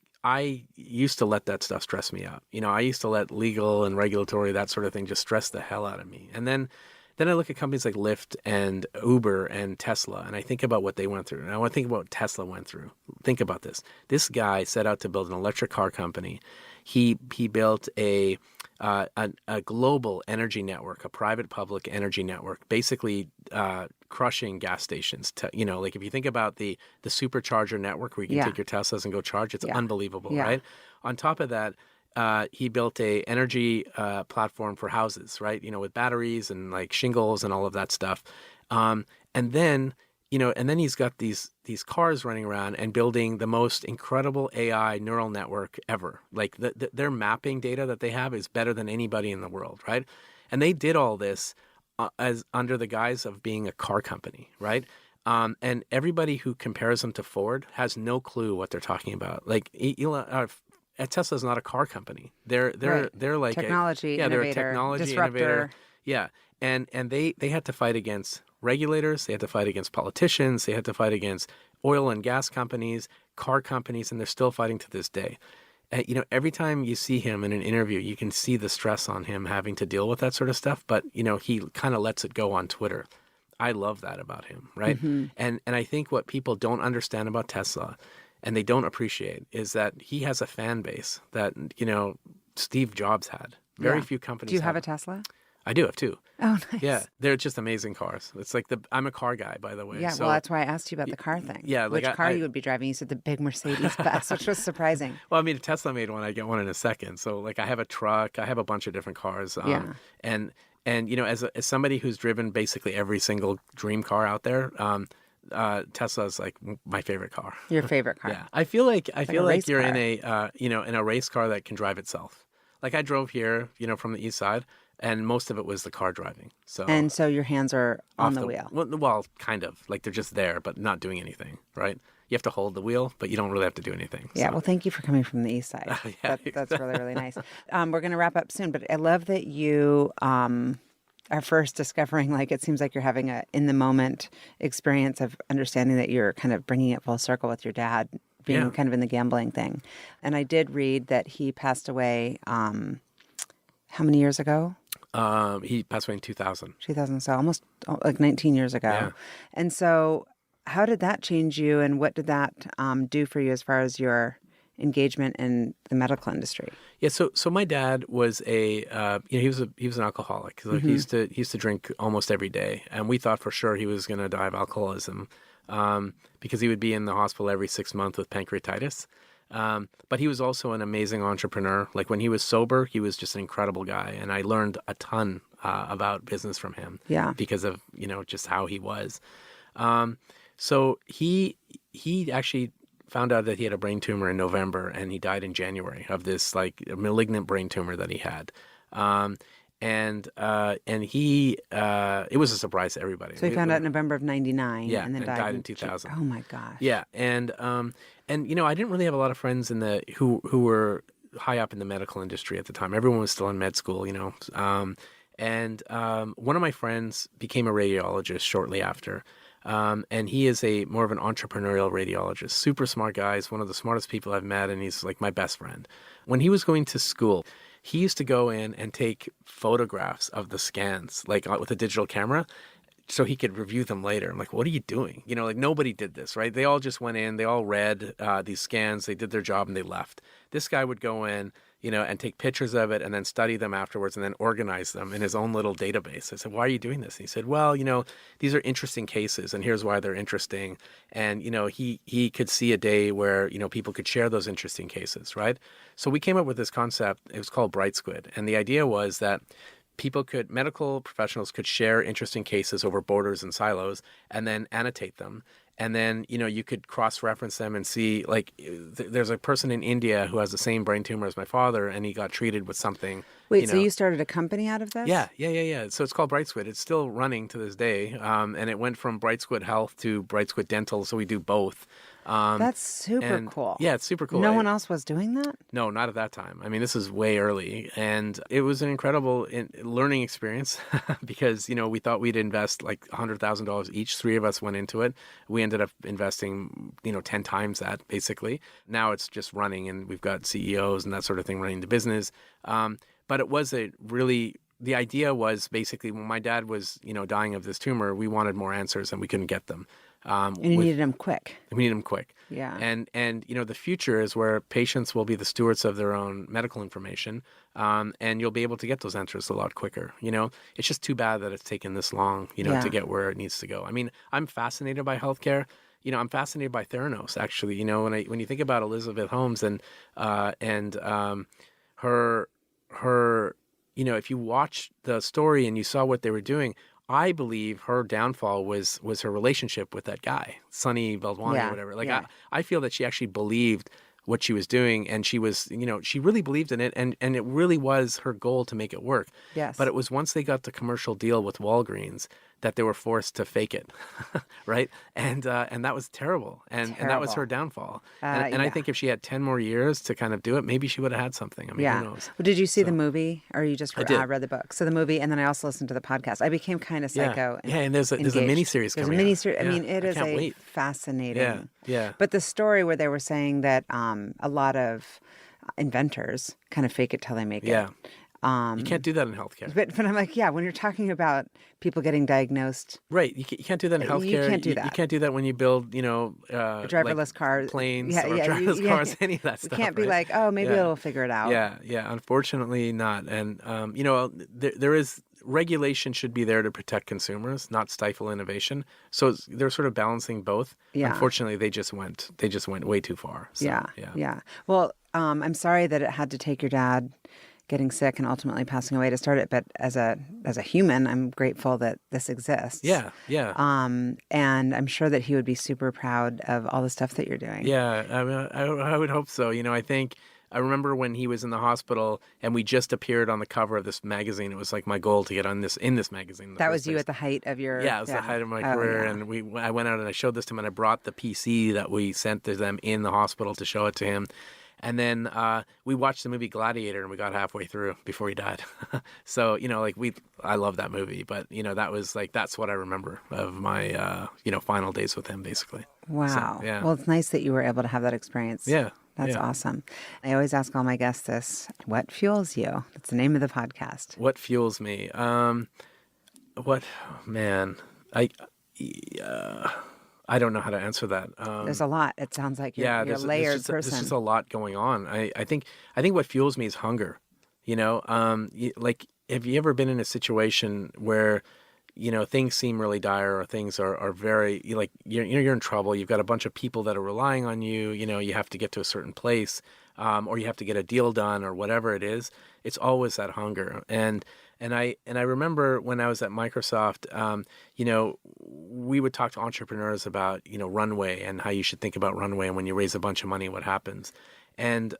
used to let that stuff stress me out. I used to let legal and regulatory, that sort of thing, just stress the hell out of me. And then I look at companies like Lyft and Uber and Tesla, and I think about what they went through. And I want to think about what Tesla went through. Think about this. This guy set out to build an electric car company. He built a global energy network, a private public energy network, basically crushing gas stations. Like if you think about the supercharger network where you can take your Teslas and go charge, it's unbelievable, right? On top of that, he built a energy platform for houses, right? With batteries and like shingles and all of that stuff. And then he's got these cars running around and building the most incredible AI neural network ever. Like their mapping data that they have is better than anybody in the world, right? And they did all this as under the guise of being a car company, right? And everybody who compares them to Ford has no clue what they're talking about. Like Tesla's not a car company. They're like technology they're a innovator, technology disruptor. innovator. Yeah, and they had to fight against regulators. They had to fight against politicians. They had to fight against oil and gas companies, car companies, and they're still fighting to this day. Every time you see him in an interview, you can see the stress on him having to deal with that sort of stuff. But he kind of lets it go on Twitter. I love that about him, right? Mm-hmm. And I think what people don't understand about Tesla, and they don't appreciate, is that he has a fan base that, Steve Jobs had. Very few companies. Do you have a Tesla? I do have two. Oh, nice. Yeah, they're just amazing cars. It's like I'm a car guy, by the way. Yeah, so, well, that's why I asked you about the car thing. Yeah, like which car you would be driving? You said the big Mercedes bus, which was surprising. Well, I mean, if Tesla made one, I'd get one in a second. So, like, I have a truck. I have a bunch of different cars. And as somebody who's driven basically every single dream car out there, Tesla's like my favorite car. Your favorite car? Yeah, I feel like you're car. in a in a race car that can drive itself. Like I drove here, from the east side, and most of it was the car driving. So your hands are on the wheel. Well, kind of like they're just there, but not doing anything, right? you have to hold the wheel, but you don't really have to do anything. Yeah, So. well, thank you for coming from the east side. That's really, really nice. We're going to wrap up soon, but I love that you are first discovering, like, it seems like you're having a in-the-moment experience of understanding that you're kind of bringing it full circle with your dad being kind of in the gambling thing. And I did read that he passed away, how many years ago? He passed away in 2000. 2000, so almost like 19 years ago. Yeah. And so how did that change you, and what did that do for you as far as your engagement in the medical industry? Yeah, so my dad was he was an alcoholic. Like he used to drink almost every day, and we thought for sure he was going to die of alcoholism, because he would be in the hospital every 6 months with pancreatitis. But he was also an amazing entrepreneur. Like when he was sober, he was just an incredible guy, and I learned a ton about business from him. Yeah. Because of just how he was. So he actually found out that he had a brain tumor in November, and he died in January of this like malignant brain tumor that he had. And he it was a surprise to everybody. So he found out in November of 99, yeah, and then died in 2000. Oh my gosh. Yeah, and I didn't really have a lot of friends who were high up in the medical industry at the time. Everyone was still in med school, and one of my friends became a radiologist shortly after. And he is more of an entrepreneurial radiologist, super smart guy. He's one of the smartest people I've met, and he's like my best friend. When he was going to school, he used to go in and take photographs of the scans, like with a digital camera, so he could review them later. I'm like, what are you doing? Like nobody did this, right? They all just went in, they all read these scans, they did their job, and they left. This guy would go in, and take pictures of it and then study them afterwards and then organize them in his own little database. I said, why are you doing this? And he said, well, these are interesting cases, and here's why they're interesting. And, he could see a day where, people could share those interesting cases, right? So we came up with this concept. It was called Bright Squid. And the idea was that medical professionals could share interesting cases over borders and silos and then annotate them. And then, you could cross-reference them and see, like, there's a person in India who has the same brain tumor as my father, and he got treated with something. Wait, so you started a company out of this? Yeah. So it's called Bright Squid. It's still running to this day. And it went from Bright Squid Health to Bright Squid Dental, so we do both. That's super cool. Yeah, it's super cool. No one else was doing that? No, not at that time. I mean, this is way early. And it was an incredible learning experience because, we thought we'd invest like $100,000 each. 3 of us went into it. We ended up investing, 10 times that, basically. Now it's just running, and we've got CEOs and that sort of thing running the business. But it was the idea was basically when my dad was, dying of this tumor, we wanted more answers and we couldn't get them. And you needed them quick. We need them quick. Yeah. And the future is where patients will be the stewards of their own medical information, and you'll be able to get those answers a lot quicker. It's just too bad that it's taken this long, to get where it needs to go. I mean, I'm fascinated by healthcare. I'm fascinated by Theranos, actually. When you think about Elizabeth Holmes and her, if you watch the story and you saw what they were doing, I believe her downfall was her relationship with that guy, Sonny Beldwani or whatever. Like I feel that she actually believed what she was doing, and she was, she really believed in it, and it really was her goal to make it work. Yes. But it was once they got the commercial deal with Walgreens that they were forced to fake it, right? And that was terrible, and that was her downfall. And I think if she had 10 more years to kind of do it, maybe she would have had something. I mean, who knows? Well, did you see the movie, or you just read the book? So the movie, and then I also listened to the podcast. I became kind of psycho. Yeah, and there's a miniseries coming out. There's a miniseries. I mean, it is fascinating. Yeah. But the story where they were saying that a lot of inventors kind of fake it till they make it. Yeah. You can't do that in healthcare. But I'm like, when you're talking about people getting diagnosed. Right. You can't do that in healthcare. You can't do that. You can't do that when you build, driverless cars. Planes or driverless cars, any of that stuff. You can't be like, oh, maybe it'll figure it out. Yeah. Unfortunately not. And, there is regulation should be there to protect consumers, not stifle innovation. So they're sort of balancing both. Yeah. Unfortunately, they just went way too far. So, yeah. Well, I'm sorry that it had to take your dad getting sick and ultimately passing away to start it. But as a human, I'm grateful that this exists. Yeah. And I'm sure that he would be super proud of all the stuff that you're doing. Yeah, I mean, I would hope so. I think I remember when he was in the hospital and we just appeared on the cover of this magazine. It was like my goal to get in this magazine. That was you at the height of your... Yeah, it was the height of my career. Yeah. And I went out and I showed this to him, and I brought the PC that we sent to them in the hospital to show it to him. And then we watched the movie Gladiator, and we got halfway through before he died. So, I love that movie, but, that was that's what I remember of my, final days with him, basically. Wow. So, yeah. Well, it's nice that you were able to have that experience. Yeah. That's awesome. I always ask all my guests this: what fuels you? That's the name of the podcast. What fuels me? I don't know how to answer that. There's a lot. It sounds like you're a layered person. There's just a lot going on. I think what fuels me is hunger. Have you ever been in a situation where things seem really dire, or things are very, you're in trouble. You've got a bunch of people that are relying on you. You have to get to a certain place, or you have to get a deal done, or whatever it is. It's always that hunger. And I remember when I was at Microsoft, we would talk to entrepreneurs about, runway and how you should think about runway, and when you raise a bunch of money, what happens. And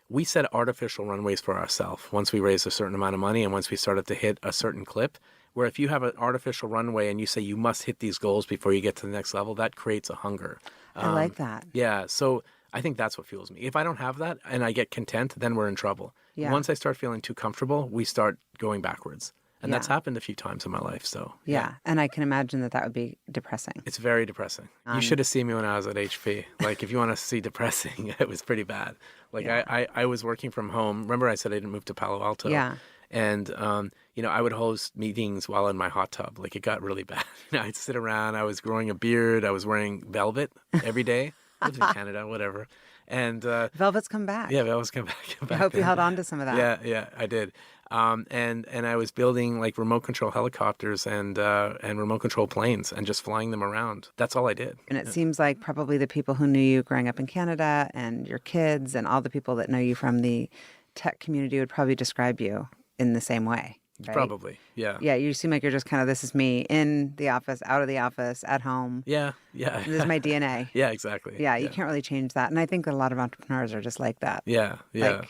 we set artificial runways for ourselves once we raised a certain amount of money, and once we started to hit a certain clip, where if you have an artificial runway and you say you must hit these goals before you get to the next level, that creates a hunger. I like that. Yeah. So I think that's what fuels me. If I don't have that and I get content, then we're in trouble. Yeah. Once I start feeling too comfortable, we start going backwards. And that's happened a few times in my life. So yeah. And I can imagine that would be depressing. It's very depressing. You should have seen me when I was at HP. If you want to see depressing, it was pretty bad. I was working from home. Remember I said I didn't move to Palo Alto? Yeah. And, I would host meetings while in my hot tub. It got really bad. I'd sit around. I was growing a beard. I was wearing velvet every day. I lived in Canada, whatever. And Velvet's come back. Yeah, Velvet's come back. I hope you held on to some of that. Yeah, I did. And I was building remote control helicopters and remote control planes and just flying them around. That's all I did. And it seems like probably the people who knew you growing up in Canada and your kids and all the people that know you from the tech community would probably describe you in the same way. Right? Probably, yeah. Yeah, you seem like you're just kind of, this is me in the office, out of the office, at home. Yeah. This is my DNA. Yeah, exactly. Yeah, you can't really change that. And I think a lot of entrepreneurs are just like that. Yeah. If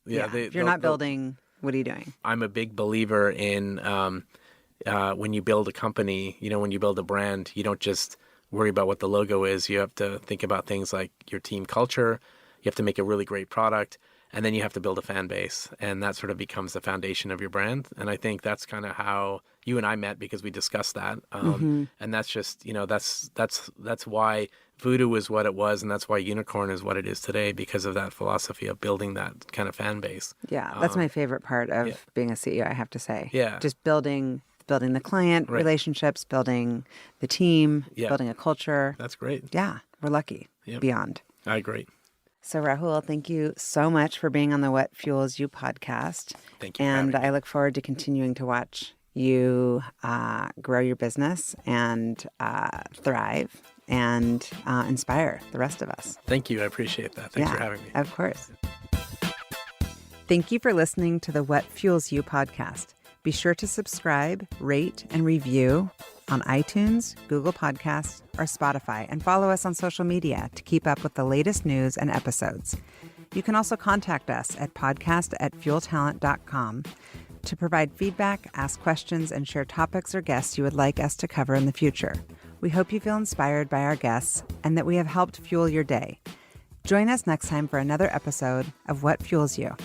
you're not building, what are you doing? I'm a big believer in when you build a company, when you build a brand, you don't just worry about what the logo is. You have to think about things like your team culture. You have to make a really great product. And then you have to build a fan base, and that sort of becomes the foundation of your brand. And I think that's kind of how you and I met, because we discussed that. And that's just, that's why Voodoo was what it was, and that's why Unikrn is what it is today, because of that philosophy of building that kind of fan base. Yeah, that's my favorite part of being a CEO, I have to say. Yeah. Just building the client relationships, building the team, building a culture. That's great. Yeah, we're lucky. Beyond. I agree. So Rahul, thank you so much for being on the What Fuels You podcast. Thank you. And I look forward to continuing to watch you grow your business and thrive and inspire the rest of us. Thank you. I appreciate that. Thanks for having me. Of course. Thank you for listening to the What Fuels You podcast. Be sure to subscribe, rate, and review on iTunes, Google Podcasts, or Spotify, and follow us on social media to keep up with the latest news and episodes. You can also contact us at podcast@fueltalent.com to provide feedback, ask questions, and share topics or guests you would like us to cover in the future. We hope you feel inspired by our guests and that we have helped fuel your day. Join us next time for another episode of What Fuels You.